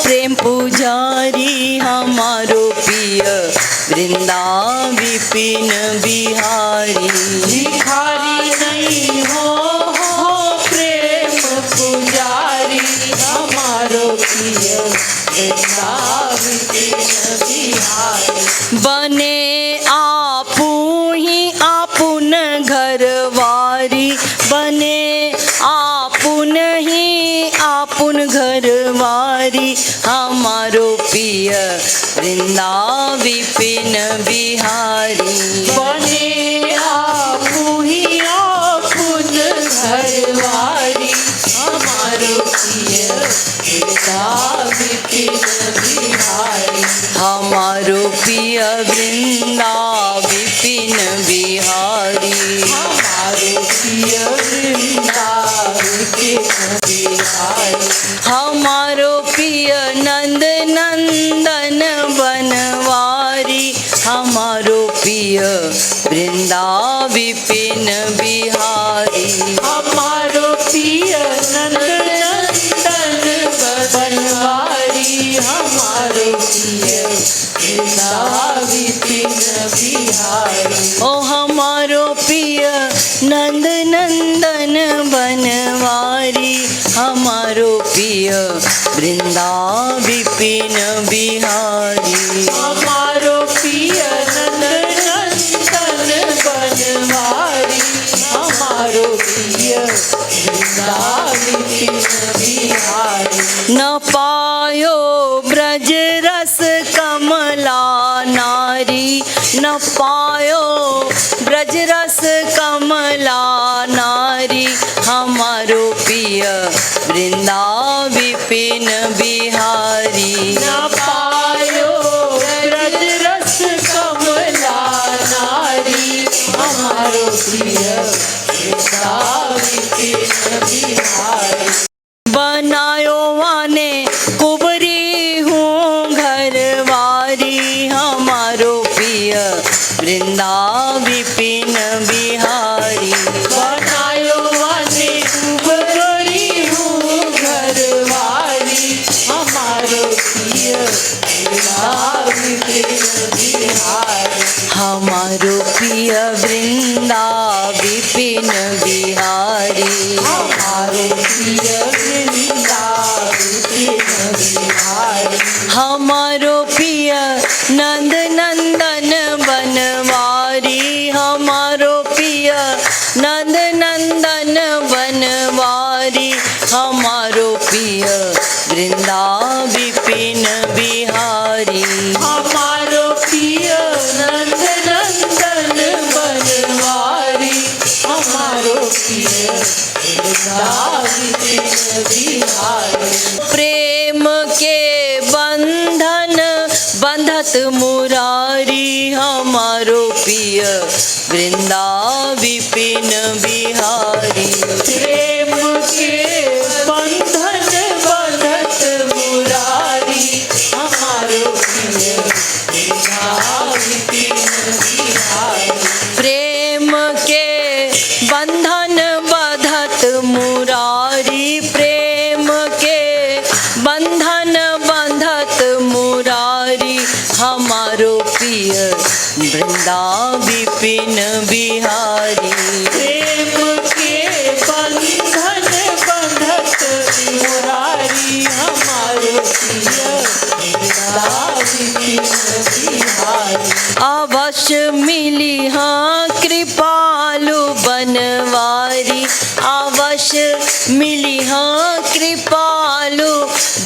प्रेम पुजारी हमारो प्रिय वृंदा विपिन बिहारी। भिखारी नहीं हो प्रेम पुजारी हमारो प्रिय वृंदा विपिन बिहारी। बने आपू ही आपुन घरवारी, बने आपुन ही आपुन घरवारी हमारो प्रिय वृंदा विपिन बिहारी। बने आपू ही आपुन घरवारी हमारो प्रिय वृंदा विपिन बिहारी। हमारो प्रिय वृंदा विपिन बिहारी। हमारो प्रिय वृंदा विपिन बिहारी। हमारो प्रिय नंद नंदन बनवारी हमारो प्रिय वृंदा विपिन बिहारी। हमारो प्रिय नंद नंदन बनवारी हमारो प्रिय वृंदा विपिन बिहारी। ओ हमारो प्रिय नंद नंदन बनवारी हमारो प्रिय वृंदा विपिन बिहारी। हमारो प्रिय नंद नंदन बनवारी हमारो प्रिय वृंदा विपिन बिहारी। न पायो ब्रज रस कमला नारी, न पायो ब्रज रस कमला नारी हमारो प्रिय वृंदा विपिन विपिन बिहारी। न पायो ब्रज रस कमला नारी, हमारो प्रिय विपिन बिहारी। बनायो वाने कुबरी हूँ घरवारी, हमारो प्रिय वृंदा विपिन बिहारी। बनायो वाने कुबरी हूँ घरवारी, हमारो प्रिय वृंदा विपिन बिहारी। हमारो प्रिय वृंदा विपिन बिहारी। हमारो प्रिय वृंदा विपिन बिहारी। हमारो प्रिय नंद नंदन बनवारी, हमारो प्रिय नंद नंदन बनवारी, हमारो प्रिय वृंदा विपिन बिहारी। हमारो प्रिय नंद नंदन बनवारी, हमारो प्रिय वृंदा विपिन बिहारी। प्रेम के बंधन बंधत मुरारी, हमारो प्रिय वृंदा विपिन बिहारी। प्रेम के बंधन बंधत मुरारी, हमारो प्रिय वृंदा विपिन बिहारी। प्रेम के बंधन बंधत मुरारी, प्रेम के बंधन बंधत मुरारी, हमारो प्रिय वृंदा विपिन बिहारी। प्रेम के बंधन बंधत मुरारी, हमारो प्रिय वृंदा विपिन बिहारी। अवश्य मिली हाँ कृपालु बनवारी, अवश्य मिली हाँ कृपालु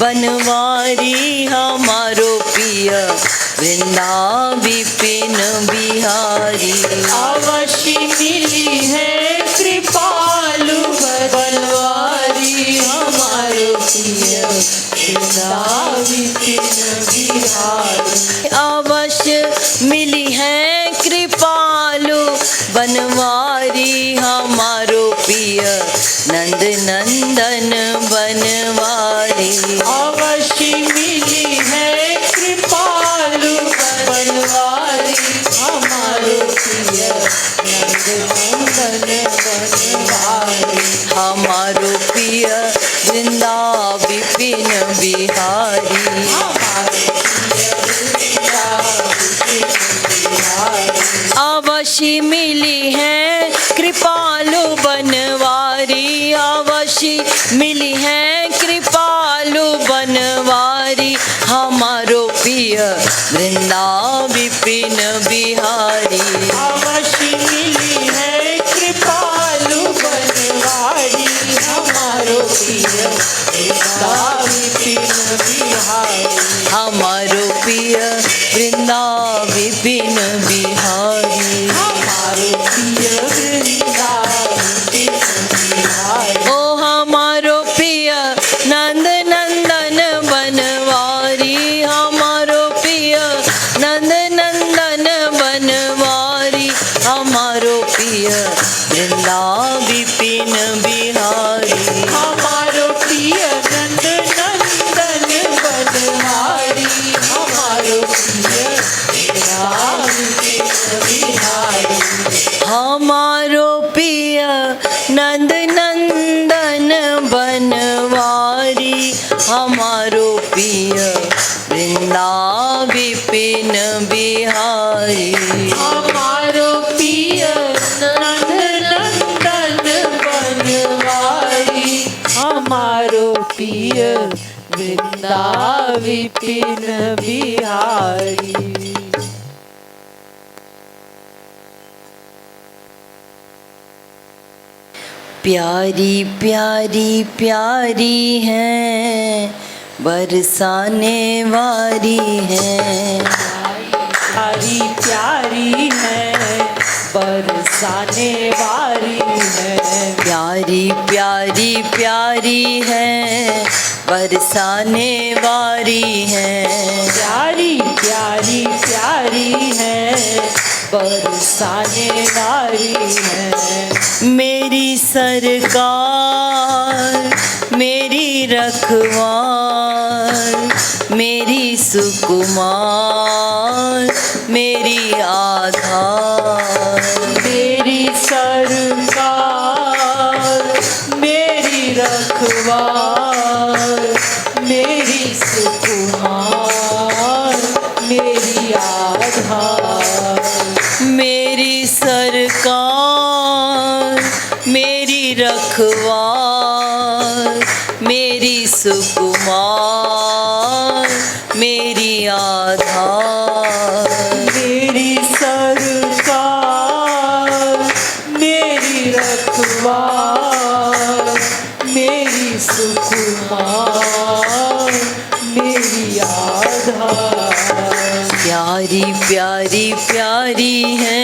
बनवारी, हमारो प्रिय वृंदा विपिन बिहारी। अवश्य मिली है कृपालु बनवारी, हमारो प्रिय वृंदा विपिन बिहारी। अवश्य मिली है कृपालु बनवारी, हमारो प्रिय नंद नंदन बनवारी। अवश्य मिली है कृपालु बनवारी, हमारो प्रिय नंद नंदन बनवारी। हमारो प्रिय वृंदा विपिन बिहारी। अवश्य मिली है कृपालु बनवारी, अवश्य मिली है कृपालु बनवारी, हमारो प्रिय वृंदा विपिन बिहारी। अवश्य मिली है कृपालु बनवारी, हमारो प्रिय वृंदा विपिन बिहारी। हमारो प्रिय वृंदा विपिन बिहारी। हमारो प्रिय वृंदा विपिन बिहारी। ओ हमारो प्रिय नंद नंदन बनवारी, हमारो प्रिय नंद नंदन बनवारी, हमारो प्रिय वृंदा विपिन बिहारी। हमारो प्रिय नंद नंदन बनवारी, हमारो प्रिय वृंदा विपिन बिहारी। हमारो प्रिय नंद नंदन बनवारी, हमारो प्रिय वृंदा विपिन बिहारी। हमारो प्रिय नंद नंदन बनवारी, हमारो प्रिय वृंदा विपिन बिहारी। प्यारी प्यारी प्यारी हैं बरसाने वाली हैं, प्यारी प्यारी है बरसाने वाली है। प्यारी प्यारी प्यारी हैं बरसाने वारी है। प्यारी प्यारी प्यारी है, बरसाने वाली है। मेरी सरकार मेरी रखवार, मेरी सुकुमार मेरी आधार। मेरी सरकार मेरी रखवार, मेरी सुकुमार मेरी आधार। मेरी सरकार मेरी रखवार, मेरी सुकुमार मेरी आधार। मेरी सरकार मेरी रखवार, मेरी सुकुमार मेरी आधार। प्यारी प्यारी प्यारी है,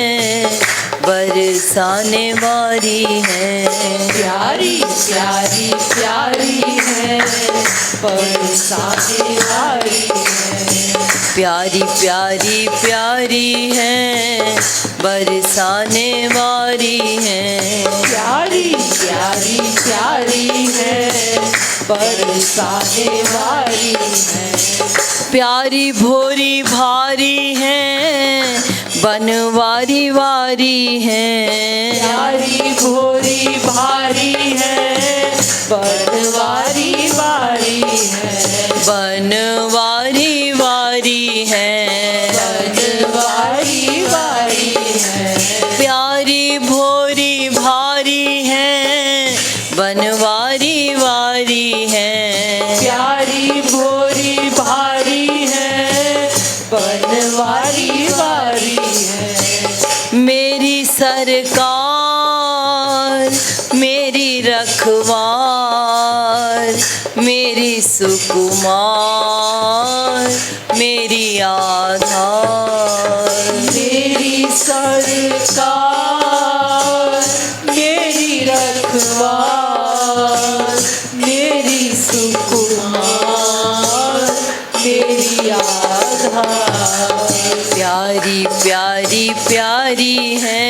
बरसाने वारी है। प्यारी प्यारी प्यारी है, बरसाने वाली है। प्यारी प्यारी प्यारी है, बरसाने वारी है। प्यारी प्यारी प्यारी है, बरसाने वाली है। प्यारी भोरी भारी है, बनवारी वारी है। प्यारी भोरी भारी है, बनवारी वारी है। बनवारी वारी है। बनवारी वारी है। प्यारी भोरी भारी है, बनवारी वारी है। प्यारी भोरी भारी है, बनवारी वारी है। मेरी सरकार मेरी रखवार, मेरी सुकुमार मेरी आधार। मेरी सरकार मेरी रखवार, मेरी सुकुमार मेरी आधार। प्यारी प्यारी प्यारी है,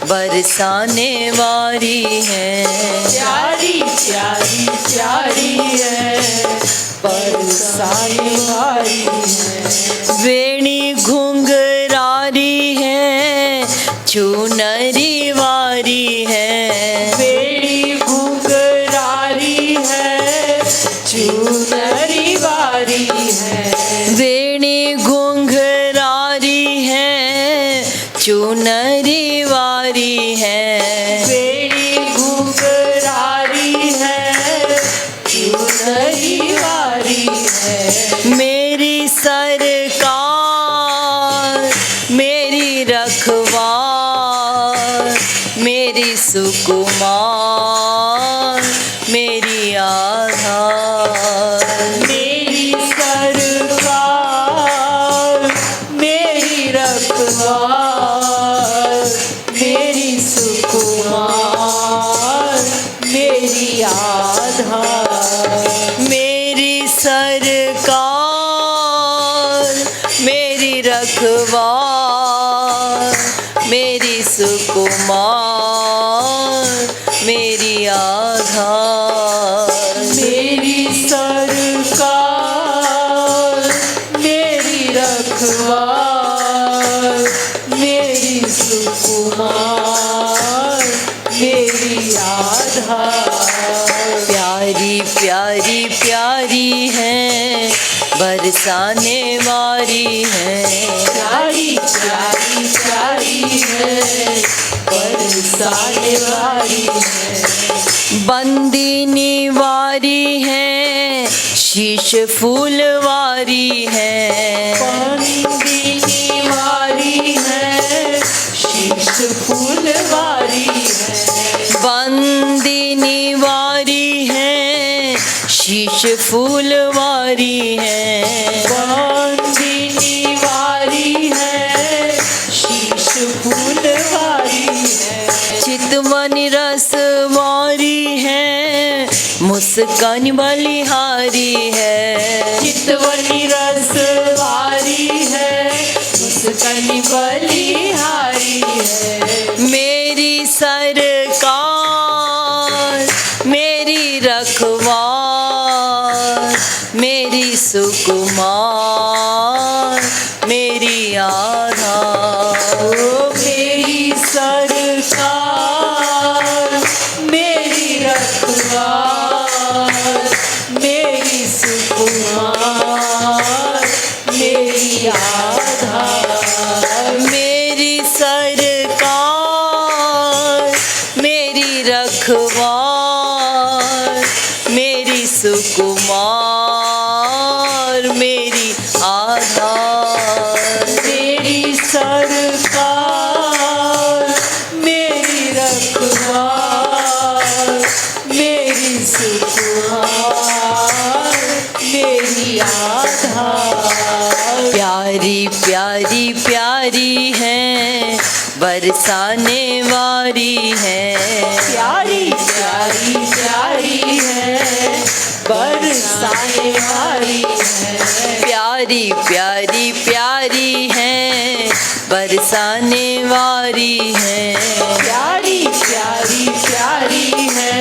बरसाने वारी है। प्यारी प्यारी प्यारी है, बरसाने वाली है। वेणी घुंघरारी है, चुनरी वारी है। बेड़ी घुंघरारी है, चुनरी वारी है। वेणी घुंघरारी है, चुनरी वारी है। बेड़ी घुंघरारी है, चुनरी वारी है। मेरी सरकार मेरी रखवार, मेरी सुकुमार मेरी आधार। मेरी सरकार मेरी रखवार, मेरी सुकुमार मेरी आधार। मेरी सरकार मेरी रखवार, मेरी सुकुमार मेरी आधार। मेरी सरकार मेरी रखवार, मेरी सुकुमार मेरी आधार। प्यारी प्यारी प्यारी है, बरसाने वारी है। प्यारी प्यारी प्यारी है, बरसाने वाली है। बंदिनी वारी है, शीश फूलवारी है। बंदिनी वारी है, शीश फूलवारी है। बंदिनी वारी है, शीश फूलवारी है। बंदिनी वारी है, शीश फूलवारी है। चितवन रसवारी है, मुस्कान बलिहारी है। चितवनी रसवारी है, मुस्कान बलिहारी है। मेरी सरकार मेरी रखवार, मेरी सुकुमार मेरी आधार। मेरी सरकार मेरी रखवार, मेरी सुकुमार मेरी आधार। मेरी सरकार मेरी रखवार, मेरी सुकुमार मेरी आधार। मेरी सरकार मेरी रखवार, मेरी सुकुमार मेरी आधार। प्यारी प्यारी प्यारी है, बरसाने वाली है। प्यारी प्यारी प्यारी है, बरसाने वाली है। प्यारी प्यारी प्यारी है, बरसाने वाली है। प्यारी प्यारी प्यारी है,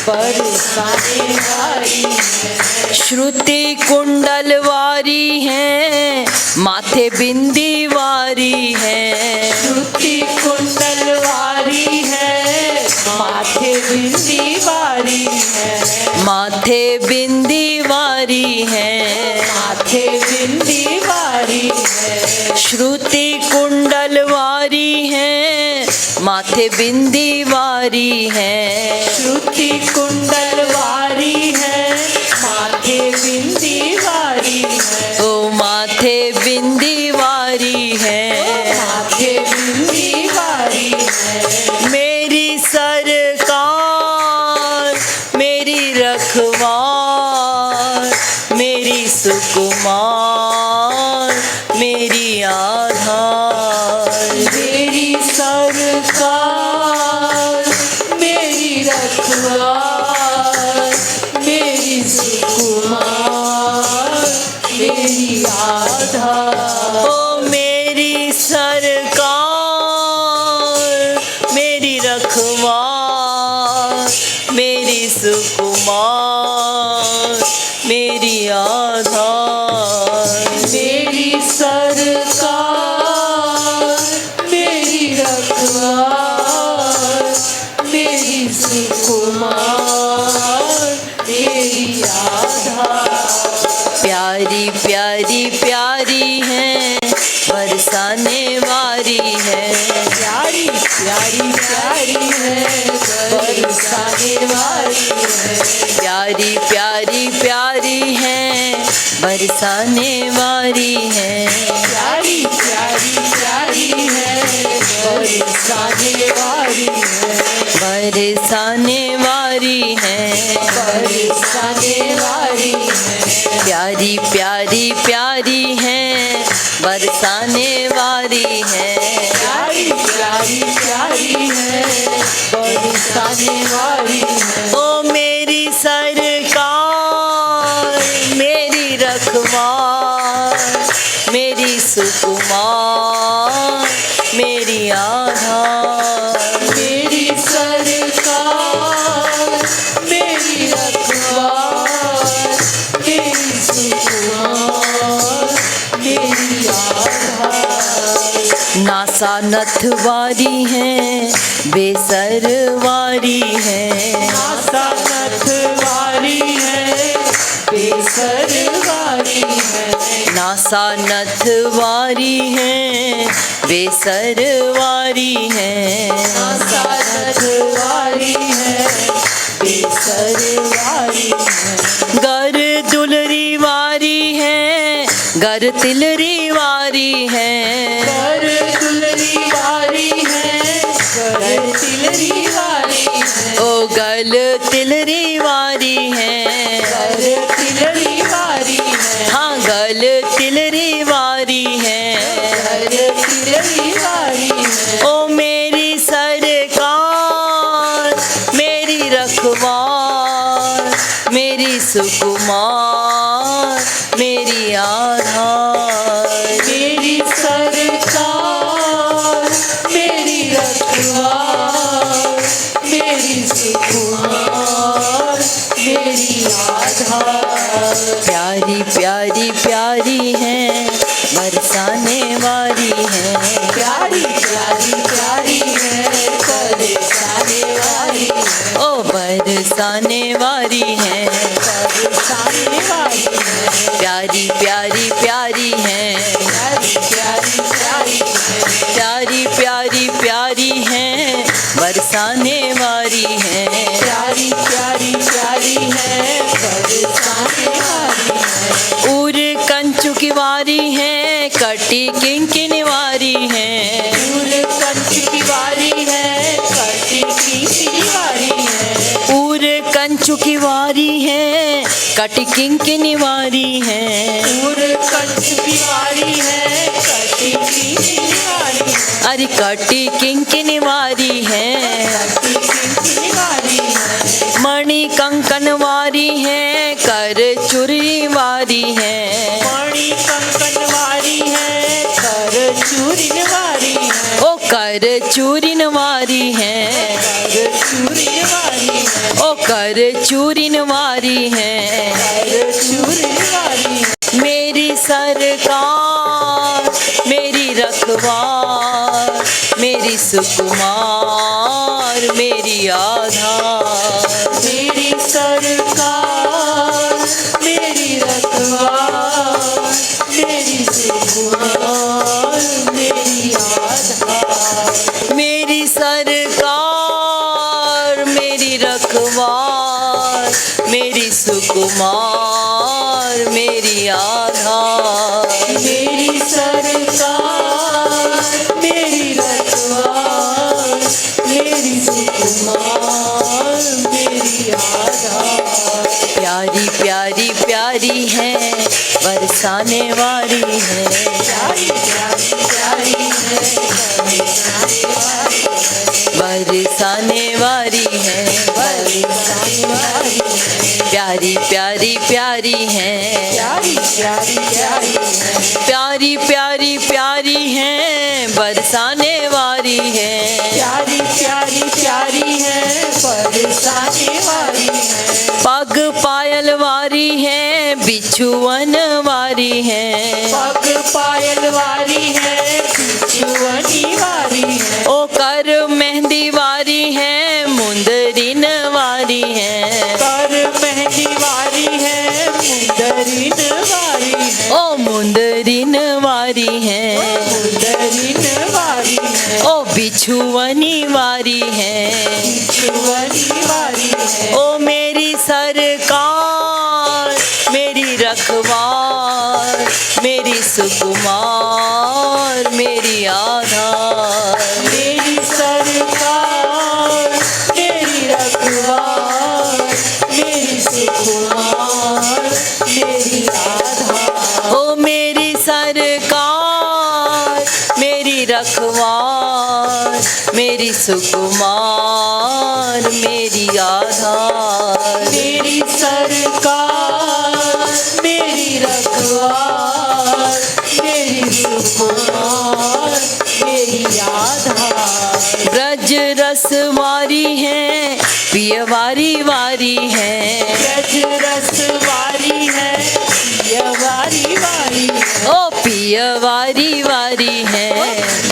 बरसाने वाली है। श्रुति कुंडल वारी है, माथे बिंदी वारी है। श्रुति कुंडल वारी है, माथे बिंदी वारी है। माथे बिंदी वारी है, माथे बिंदी वारी है। श्रुति कुंडल वारी है, माथे बिंदी वारी है। श्रुति कुंडल वारी है, माथे बिंदी वारी है। ओ माथे बिंदी वारी है, माथे बिंदी वारी है। मेरी सरकार मेरी रखवार, मेरी सुकुमार मेरी आधार। मेरी सरकार मेरी रखवार, मेरी सुकुमार मेरी आधार। ओ मेरी सरकार मेरी रखवार, मेरी सुकुमार मेरी आधार। मेरी सरकार मेरी रखवार, मेरी सुकुमार मेरी आधार। प्यारी प्यारी प्यारी है, बरसाने वाली है। प्यारी प्यारी प्यारी है, बरसाने वाली है। प्यारी प्यारी प्यारी है, बरसाने वाली है। प्यारी प्यारी प्यारी है, बरसाने वाली है। बरसाने वाली है, बरसाने वाली है। प्यारी प्यारी प्यारी है, बरसाने वाली है। प्यारी प्यारी प्यारी है, बरसाने वाली है। ओ मेरी सरकार मेरी रखवार, मेरी सुकुमार मेरी आधार। मेरी सरकार मेरी रखवार, मेरी सुकुमार मेरी आधार। नासा नथवारी है, बेसर वारी है। नासा नथवारी है, बेसर वारी है। नासा नथवारी है, बेसर वारी है। नासा नथवारी है, बेसर वारी है। गर दुलरी वारी है, गर तिलरी वारी है। कर दुलरी वारी है, कर तिलरी वारी है। ओ गल तिलरी वारी है, कर तिलरी वारी है। हाँ गल तिलरी वारी है। कर तिलरी वारी है। ओ मेरी सरकार मेरी रखवार, सुकुमार मेरी आधार। मेरी सरकार मेरी रखवार, मेरी सुकुमार मेरी आधार। प्यारी प्यारी प्यारी है बरसाने वाली है, प्यारी प्यारी प्यारी है बरसाने वाली, ओ बरसाने वाली है, बरसाने वाली है। प्यारी प्यारी प्यारी है, प्यारी प्यारी प्यारी है, प्यारी प्यारी प्यारी है बरसाने वाली है, प्यारी प्यारी प्यारी है बरसाने वाली है। उर कंचु की वारी है, कटी किंकिनी वारी है, दूर कंच की वारी है, कटी किंकिनी वारी है। उर कंचु की वारी है, कटी किंकिनी वारी है, दूर कंच की वारी है, कटी किंकिनी वारी है। अरे कटी किंकिनी वारी है, कटी किंकिनी वारी है। मणि कंकन वारी है, कर चुरी वारी है, मणि कंकन वारी है, कर चूरिन वारी है, ओ कर चूरिन वारी है, कर चूरिन वारी है, ओ कर चूरिन वारी है। कर चूरिन वारी है। मेरी सरकार मेरी रखवार, मेरी सुकुमार मेरी आधार। मेरी सरकार मेरी रखवार, मेरी सुकुमार मेरी आधार। मेरी सरकार मेरी रखवार, मेरी सुकुमार मेरी आधार। मेरी सरकार मेरी रखवार, मेरी सुकुमार मेरी आधार। प्यारी प्यारी प्यारी है बरसाने वाली है, प्यारी प्यारी प्यारी है बरसाने वाली है, बरसाने वाली है, बरसाने वाली है। प्यारी प्यारी प्यारी है, प्यारी प्यारी प्यारी है, प्यारी प्यारी प्यारी है बरसाने वाली है, प्यारी प्यारी प्यारी है बरसाने वाली है। पग पायल वारी है, बिछुअन वारी है, पग पायल वाली है, बिछुअनी वाली है, ओ कर मेहंदी वारी है, मुंदरिन वारी है, कर मेहंदी वाली है, मुंदरिन वाली है, ओ मुंदरिन वारी है, मुंदरिन वाली है, ओ बिछुअनी वारी है, बिछुअनी वाली है। ओ मेरी सरकार मेरी रखवार, मेरी सुकुमार मेरी आधार। मेरी सरकार मेरी रखवार, मेरी सुकुमार मेरी आधार। ओ मेरी सरकार मेरी रखवार, मेरी सुकुमार मेरी आधार। मेरी सरकार मेरी रखवार, मेरी सुकुमार मेरी आधार। ब्रज रस वारी है, पिय वारी वारी है, ब्रज रस वारी है, पिय वारी वारी है, ओ पिय वारी वारी है,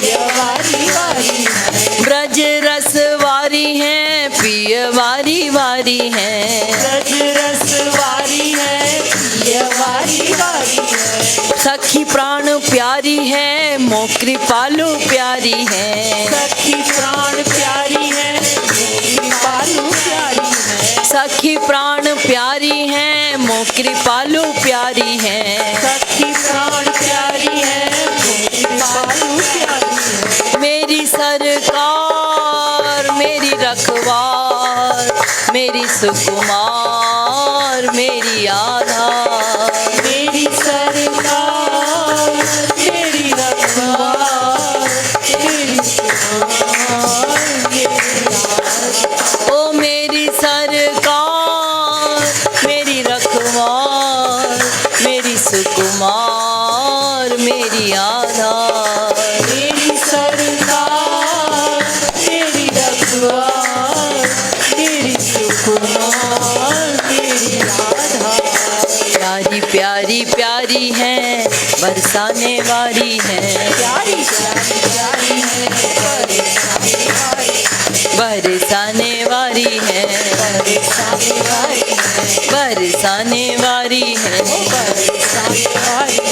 पिय वारी वारी है, ब्रज रस वारी है, पिय वारी वारी है, ब्रज रस वारी है, पिय वारी वारी है। सखी प्राण प्यारी है, मोकरी पालू प्यारी है, सखी प्राण प्यारी है, मोकरी पालू प्यारी है, सखी प्राण प्यारी है, मोकरी पालू प्यारी है, सखी प्राण प्यारी है, मोकरी पालू प्यारी है। मेरी सरकार मेरी रखवार, मेरी सुकुमार मेरी आधार। मेरी सरकार मेरी रखवार, मेरी सुकुमार मेरी आधार। ओ मेरी सरकार मेरी रखवार, सुकुमार मेरी आधार। मेरी सरकार मेरी रखवार, मेरी सुकुमार मेरी आधार। प्यारी प्यारी प्यारी है बरसाने वाली है, प्यारी प्यारी प्यारी है बरसाने वाली है, बरसाने वाली है, बरसाने वाली है, बरसाने वाली है।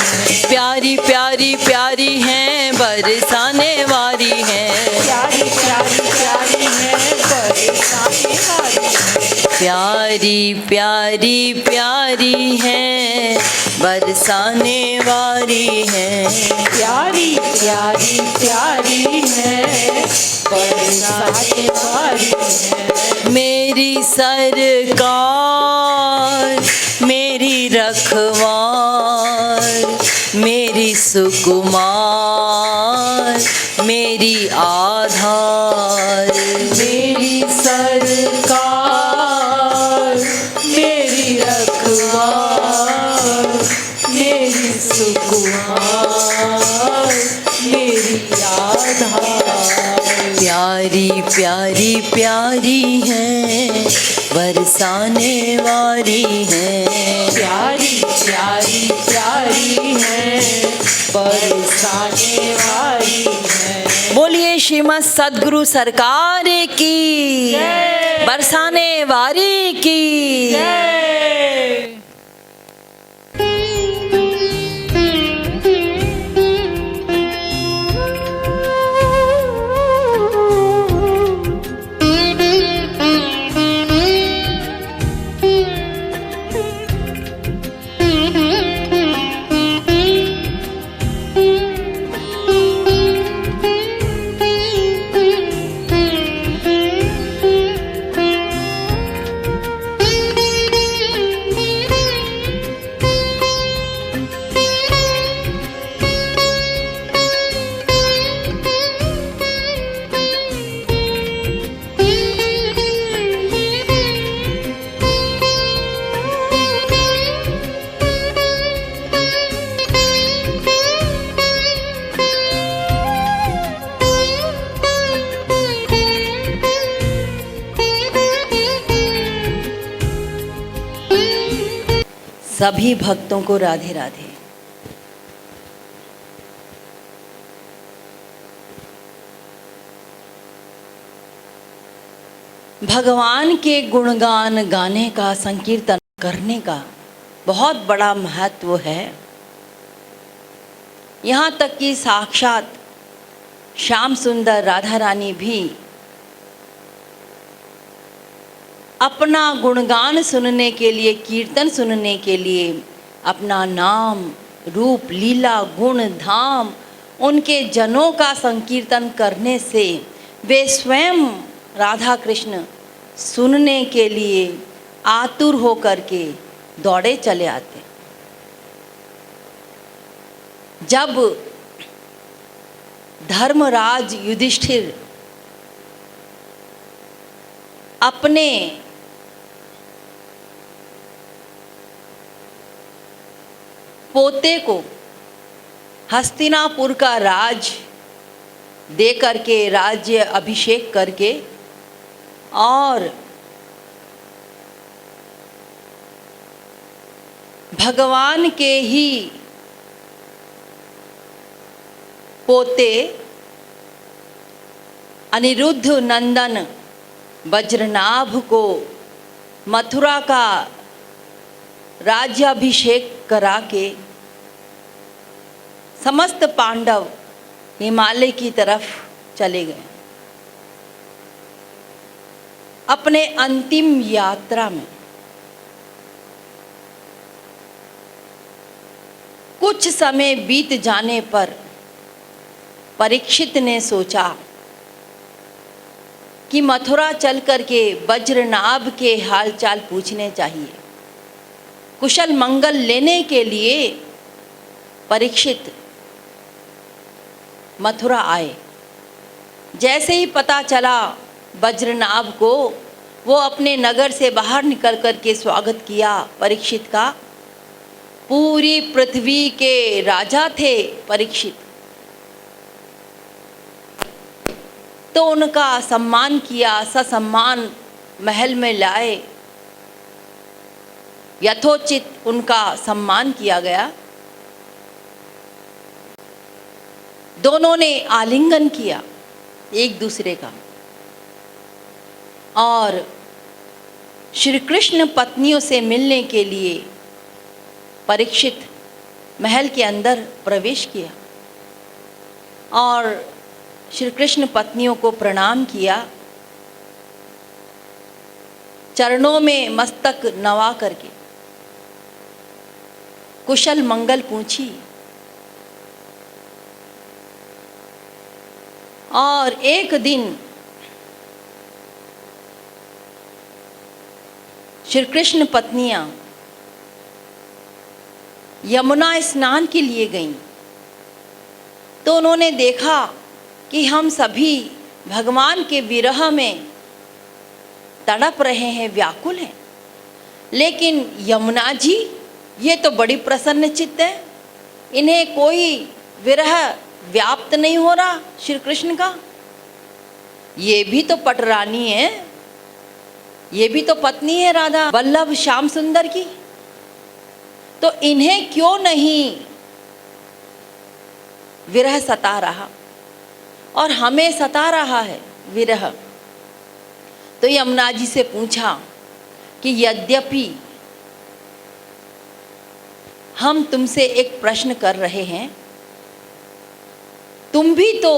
प्यारी प्यारी प्यारी है बरसाने वाली है, प्यारी प्यारी प्यारी है बरसाने वाली है। प्यारी प्यारी प्यारी है बरसाने वाली है। प्यारी प्यारी प्यारी है बरसाने वाली है। मेरी सरकार मेरी रखवार, मेरी सुकुमार मेरी आधार। मेरी सरकार मेरी रखवार, मेरी सुकुमार मेरी आधार। प्यारी प्यारी प्यारी है बरसाने वाली है, प्यारी प्यारी प्यारी है बरसाने वाली है। बोलिए श्रीमद सद्गुरु सरकार की, जय। बरसाने वाली की। सभी भक्तों को राधे राधे। भगवान के गुणगान गाने का, संकीर्तन करने का बहुत बड़ा महत्व है। यहाँ तक कि साक्षात श्याम सुंदर राधा रानी भी अपना गुणगान सुनने के लिए, कीर्तन सुनने के लिए अपना नाम, रूप, लीला, गुण, धाम, उनके जनों का संकीर्तन करने से वे स्वयं राधा कृष्ण सुनने के लिए आतुर होकर के दौड़े चले आते। जब धर्मराज युधिष्ठिर अपने पोते को हस्तिनापुर का राज दे करके, राज्य अभिषेक करके, और भगवान के ही पोते अनिरुद्ध नंदन वज्रनाभ को मथुरा का राज्याभिषेक करा के समस्त पांडव हिमालय की तरफ चले गए। अपने अंतिम यात्रा में कुछ समय बीत जाने पर परीक्षित ने सोचा कि मथुरा चल करके वज्रनाभ के हालचाल पूछने चाहिए। कुशल मंगल लेने के लिए परीक्षित मथुरा आए। जैसे ही पता चला वज्रनाभ को, वो अपने नगर से बाहर निकल कर के स्वागत किया परीक्षित का। पूरी पृथ्वी के राजा थे परीक्षित, तो उनका सम्मान किया, ससम्मान महल में लाए, यथोचित उनका सम्मान किया गया। दोनों ने आलिंगन किया एक दूसरे का, और श्री कृष्ण पत्नियों से मिलने के लिए परीक्षित महल के अंदर प्रवेश किया और श्री कृष्ण पत्नियों को प्रणाम किया, चरणों में मस्तक नवा करके कुशल मंगल पूछी। और एक दिन श्री कृष्ण पत्नियां यमुना स्नान के लिए गईं, तो उन्होंने देखा कि हम सभी भगवान के विरह में तड़प रहे हैं, व्याकुल हैं, लेकिन यमुना जी ये तो बड़ी प्रसन्न चित्त है, इन्हें कोई विरह व्याप्त नहीं हो रहा श्री कृष्ण का। ये भी तो पटरानी है, ये भी तो पत्नी है राधा वल्लभ श्याम सुंदर की, तो इन्हें क्यों नहीं विरह सता रहा, और हमें सता रहा है विरह। तो यमुना जी से पूछा कि यद्यपि हम तुमसे एक प्रश्न कर रहे हैं, तुम भी तो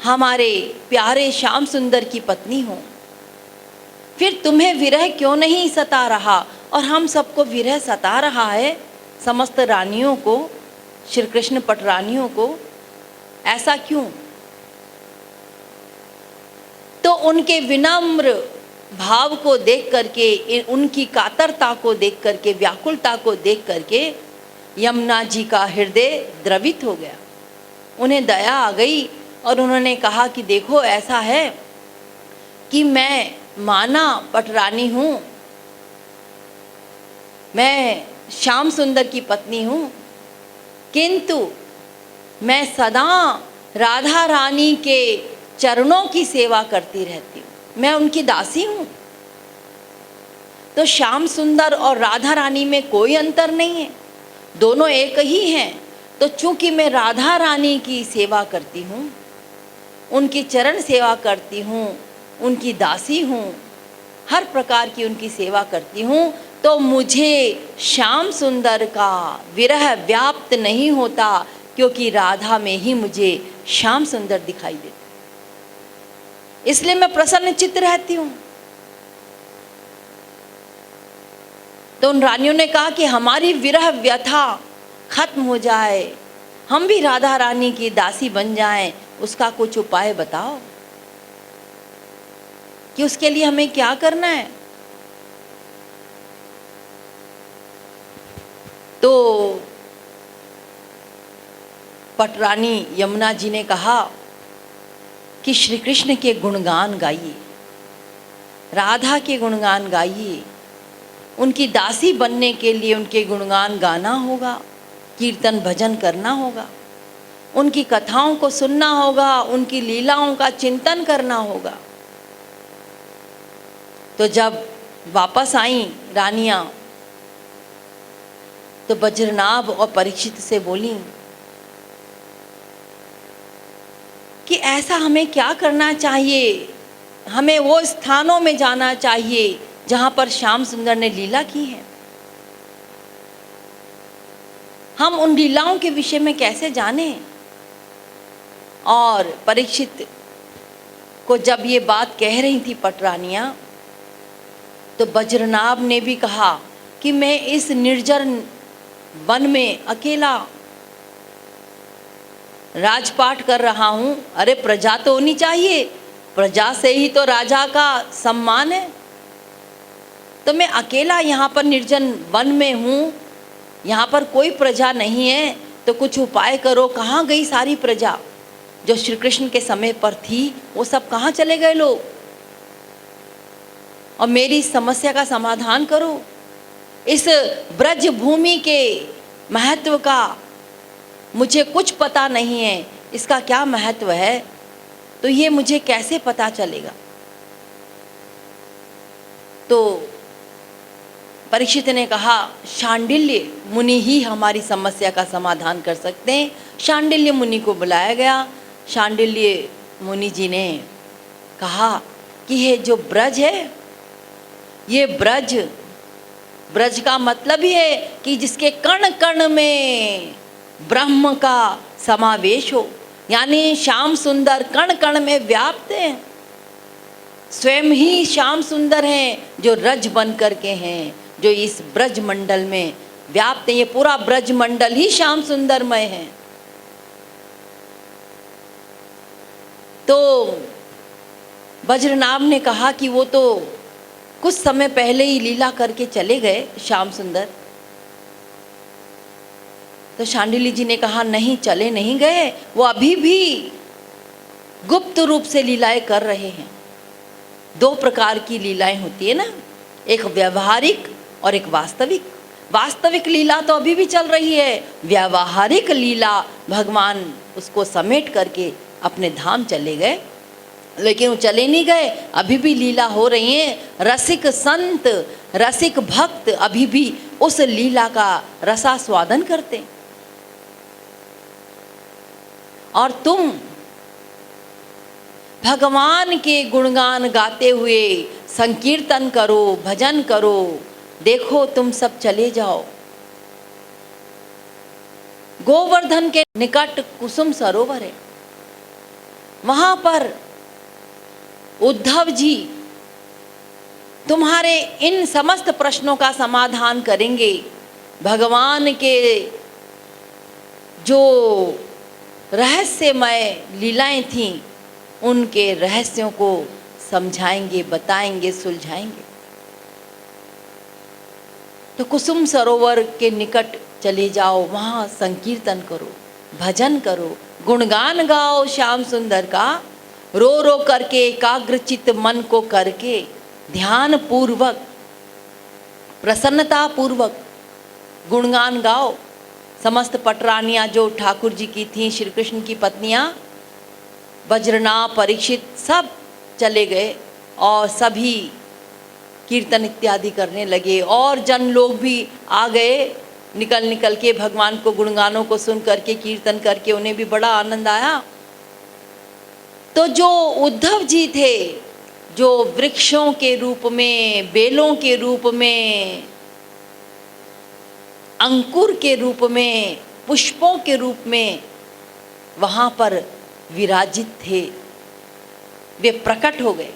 हमारे प्यारे श्याम सुंदर की पत्नी हो, फिर तुम्हें विरह क्यों नहीं सता रहा, और हम सबको विरह सता रहा है, समस्त रानियों को, श्री कृष्ण पटरानियों को, ऐसा क्यों? तो उनके विनम्र भाव को देख करके, उनकी कातरता को देख करके, व्याकुलता को देख करके यमुना जी का हृदय द्रवित हो गया, उन्हें दया आ गई और उन्होंने कहा कि देखो ऐसा है कि मैं माना पटरानी हूँ, मैं श्याम सुंदर की पत्नी हूँ, किंतु मैं सदा राधा रानी के चरणों की सेवा करती रहती हूँ, मैं उनकी दासी हूँ। तो श्याम सुंदर और राधा रानी में कोई अंतर नहीं है, दोनों एक ही हैं। तो चूंकि मैं राधा रानी की सेवा करती हूँ, उनकी चरण सेवा करती हूँ, उनकी दासी हूँ, हर प्रकार की उनकी सेवा करती हूँ, तो मुझे श्याम सुंदर का विरह व्याप्त नहीं होता, क्योंकि राधा में ही मुझे श्याम सुंदर दिखाई देते, इसलिए मैं प्रसन्न चित्त रहती हूँ। तो उन रानियों ने कहा कि हमारी विरह व्यथा खत्म हो जाए, हम भी राधा रानी की दासी बन जाएं, उसका कुछ उपाय बताओ कि उसके लिए हमें क्या करना है। तो पटरानी यमुना जी ने कहा कि श्री कृष्ण के गुणगान गाइए, राधा के गुणगान गाइए, उनकी दासी बनने के लिए उनके गुणगान गाना होगा, कीर्तन भजन करना होगा, उनकी कथाओं को सुनना होगा, उनकी लीलाओं का चिंतन करना होगा। तो जब वापस आई रानियां, तो बज्रनाभ और परीक्षित से बोली कि ऐसा हमें क्या करना चाहिए, हमें वो स्थानों में जाना चाहिए जहाँ पर श्याम सुंदर ने लीला की है, हम उन लीलाओं के विषय में कैसे जाने। और परीक्षित को जब ये बात कह रही थी पटरानियाँ, तो बज्रनाभ ने भी कहा कि मैं इस निर्जन वन में अकेला राजपाट कर रहा हूँ, अरे प्रजा तो होनी चाहिए, प्रजा से ही तो राजा का सम्मान है, तो मैं अकेला यहाँ पर निर्जन वन में हूँ, यहाँ पर कोई प्रजा नहीं है, तो कुछ उपाय करो। कहाँ गई सारी प्रजा जो श्री कृष्ण के समय पर थी, वो सब कहाँ चले गए लोग, और मेरी समस्या का समाधान करो। इस ब्रज भूमि के महत्व का मुझे कुछ पता नहीं है, इसका क्या महत्व है, तो ये मुझे कैसे पता चलेगा। तो परीक्षित ने कहा, शांडिल्य मुनि ही हमारी समस्या का समाधान कर सकते हैं। शांडिल्य मुनि को बुलाया गया। शांडिल्य मुनि जी ने कहा कि ये जो ब्रज है, ये ब्रज का मतलब ही है कि जिसके कण कण में ब्रह्म का समावेश हो, यानी श्याम सुंदर कण कण में व्याप्त है। स्वयं ही श्याम सुंदर हैं जो रज बन करके हैं, जो इस ब्रज मंडल में व्याप्त है। ये पूरा ब्रज मंडल ही श्याम सुंदरमय है। तो वज्रनाभ ने कहा कि वो तो कुछ समय पहले ही लीला करके चले गए श्याम सुंदर। तो शांडिल्य जी ने कहा, नहीं, चले नहीं गए, वो अभी भी गुप्त रूप से लीलाएं कर रहे हैं। दो प्रकार की लीलाएं होती है ना, एक व्यवहारिक और एक वास्तविक। वास्तविक लीला तो अभी भी चल रही है, व्यवहारिक लीला भगवान उसको समेट करके अपने धाम चले गए। लेकिन वो चले नहीं गए, अभी भी लीला हो रही है। रसिक संत, रसिक भक्त अभी भी उस लीला का रसास्वादन करते। और तुम भगवान के गुणगान गाते हुए संकीर्तन करो, भजन करो। देखो तुम सब चले जाओ, गोवर्धन के निकट कुसुम सरोवर है, वहां पर उद्धव जी तुम्हारे इन समस्त प्रश्नों का समाधान करेंगे। भगवान के जो रहस्यमय लीलाएं थीं, उनके रहस्यों को समझाएंगे, बताएंगे, सुलझाएंगे। तो कुसुम सरोवर के निकट चले जाओ, वहाँ संकीर्तन करो, भजन करो, गुणगान गाओ श्याम सुंदर का। रो रो करके एकाग्रचित मन को करके ध्यान पूर्वक, प्रसन्नता पूर्वक गुणगान गाओ। समस्त पटरानियाँ जो ठाकुर जी की थीं, श्री कृष्ण की पत्नियाँ, वज्रनाभ, परीक्षित, सब चले गए और सभी कीर्तन इत्यादि करने लगे। और जन लोग भी आ गए, निकल निकल के भगवान को गुणगानों को सुन करके, कीर्तन करके उन्हें भी बड़ा आनंद आया। तो जो उद्धव जी थे, जो वृक्षों के रूप में, बेलों के रूप में, अंकुर के रूप में, पुष्पों के रूप में वहाँ पर विराजित थे, वे प्रकट हो गए।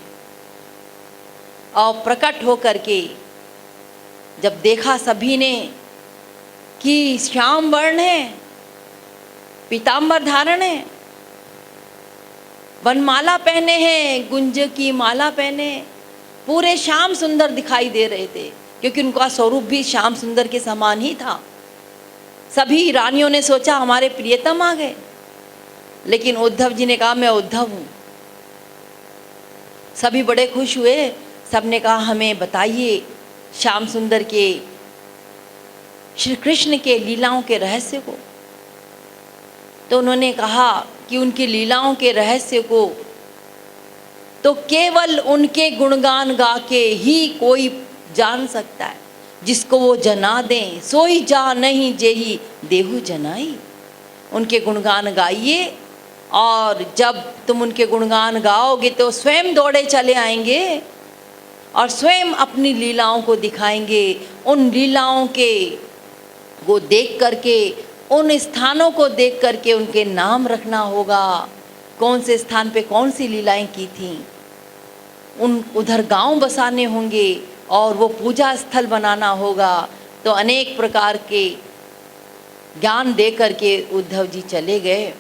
और प्रकट हो करके जब देखा सभी ने कि श्याम वर्ण है, पीताम्बर धारण है, वनमाला पहने हैं, गुंज की माला पहने, पूरे श्याम सुंदर दिखाई दे रहे थे, क्योंकि उनका स्वरूप भी श्याम सुंदर के समान ही था। सभी रानियों ने सोचा हमारे प्रियतम आ गए, लेकिन उद्धव जी ने कहा मैं उद्धव हूँ। सभी बड़े खुश हुए। सब ने कहा हमें बताइए श्याम सुंदर के, श्री कृष्ण के लीलाओं के रहस्य को। तो उन्होंने कहा कि उनकी लीलाओं के रहस्य को तो केवल उनके गुणगान गा के ही कोई जान सकता है, जिसको वो जना दें सोई जा नहीं जेही देहु जनाई। उनके गुणगान गाइए, और जब तुम उनके गुणगान गाओगे तो स्वयं दौड़े चले आएंगे और स्वयं अपनी लीलाओं को दिखाएंगे। उन लीलाओं के को देख करके, उन स्थानों को देख करके उनके नाम रखना होगा, कौन से स्थान पे कौन सी लीलाएं की थीं। उधर गांव बसाने होंगे और वो पूजा स्थल बनाना होगा। तो अनेक प्रकार के ज्ञान दे करके उद्धव जी चले गए।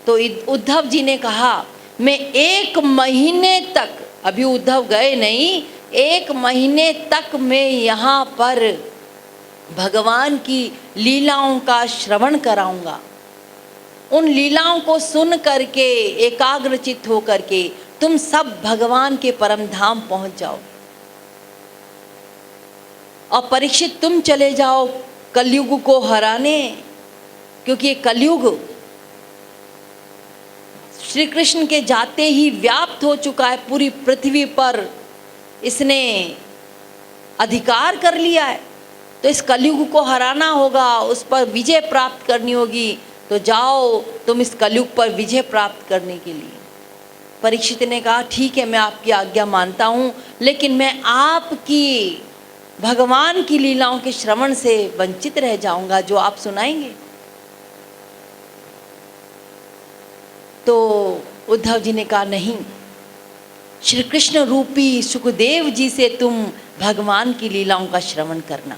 तो उद्धव जी ने कहा मैं 1 महीने तक, अभी उद्धव गए नहीं, 1 महीने तक मैं यहाँ पर भगवान की लीलाओं का श्रवण कराऊंगा। उन लीलाओं को सुन करके, एकाग्रचित हो करके तुम सब भगवान के परम धाम पहुंच जाओ। और परीक्षित तुम चले जाओ कलयुग को हराने, क्योंकि ये कलयुग श्री कृष्ण के जाते ही व्याप्त हो चुका है, पूरी पृथ्वी पर इसने अधिकार कर लिया है। तो इस कलयुग को हराना होगा, उस पर विजय प्राप्त करनी होगी। तो जाओ तुम इस कलयुग पर विजय प्राप्त करने के लिए। परीक्षित ने कहा ठीक है, मैं आपकी आज्ञा मानता हूँ, लेकिन मैं आपकी भगवान की लीलाओं के श्रवण से वंचित रह जाऊंगा, जो आप सुनाएंगे। तो उद्धव जी ने कहा नहीं, श्री कृष्ण रूपी सुखदेव जी से तुम भगवान की लीलाओं का श्रवण करना,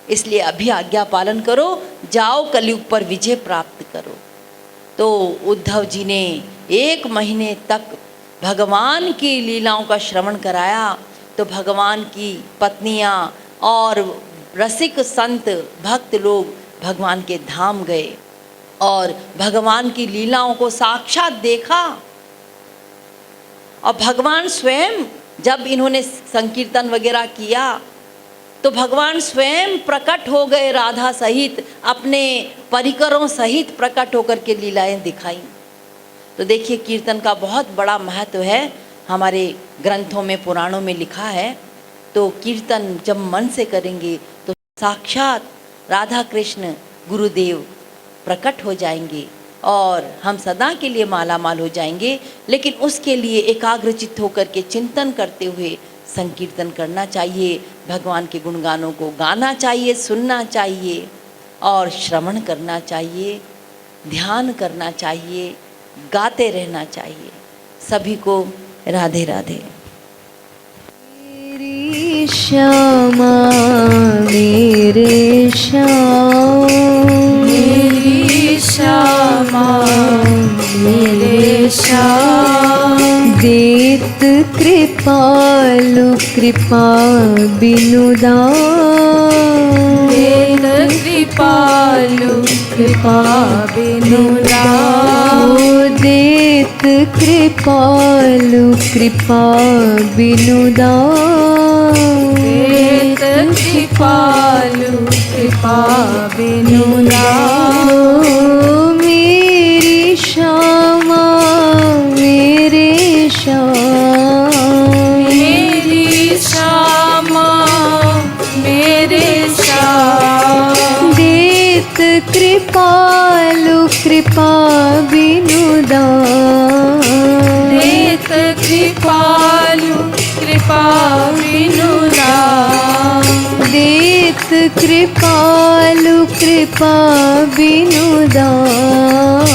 इसलिए अभी आज्ञा पालन करो, जाओ कलयुग पर विजय प्राप्त करो। तो उद्धव जी ने 1 महीने तक भगवान की लीलाओं का श्रवण कराया। तो भगवान की पत्नियां और रसिक संत भक्त लोग भगवान के धाम गए और भगवान की लीलाओं को साक्षात देखा। और भगवान स्वयं, जब इन्होंने संकीर्तन वगैरह किया तो भगवान स्वयं प्रकट हो गए, राधा सहित, अपने परिकरों सहित प्रकट होकर के लीलाएं दिखाई। तो देखिए, कीर्तन का बहुत बड़ा महत्व है, हमारे ग्रंथों में, पुराणों में लिखा है। तो कीर्तन जब मन से करेंगे तो साक्षात राधा कृष्ण गुरुदेव प्रकट हो जाएंगे और हम सदा के लिए माला माल हो जाएंगे। लेकिन उसके लिए एकाग्रचित्त होकर के चिंतन करते हुए संकीर्तन करना चाहिए, भगवान के गुणगानों को गाना चाहिए, सुनना चाहिए और श्रवण करना चाहिए, ध्यान करना चाहिए, गाते रहना चाहिए। सभी को राधे राधे। मेरी श्यामा मेरे श्याम, मेरी श्यामा मेरे श्याम, देत कृपालु कृपा बिनु दान, देत कृपालु कृपा बिनु दान, देत कृपालु कृपा बिनु दान, देत कृपालु कृपा बिनु दान, मेरी श्यामा मेरे श्याम, मेरी श्यामा मेरे श्याम, देत कृपालु कृपा बिनु दान, देत कृपालु कृपा बिनु दान, देत कृपालु कृपा बिनु दान,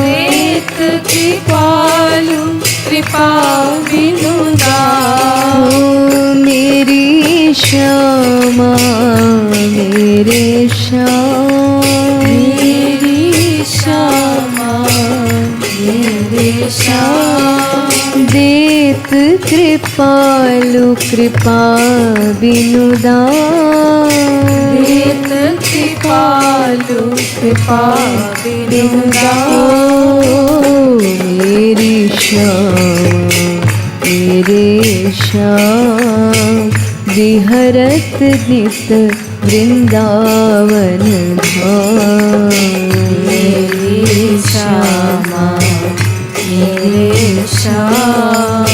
देत कृपालु कृपा बिनु दान, ओ मेरी श्यामा मेरे श्याम, मेरी श्यामा मेरे श्याम, देत कृपालु कृपा बिनु दान, देत कृपालु कृपा बिनु दान, ओ मेरी श्याम मेरे श्याम, विहरत नित वृंदावन धाम, मेरी श्यामा मेरे श्याम,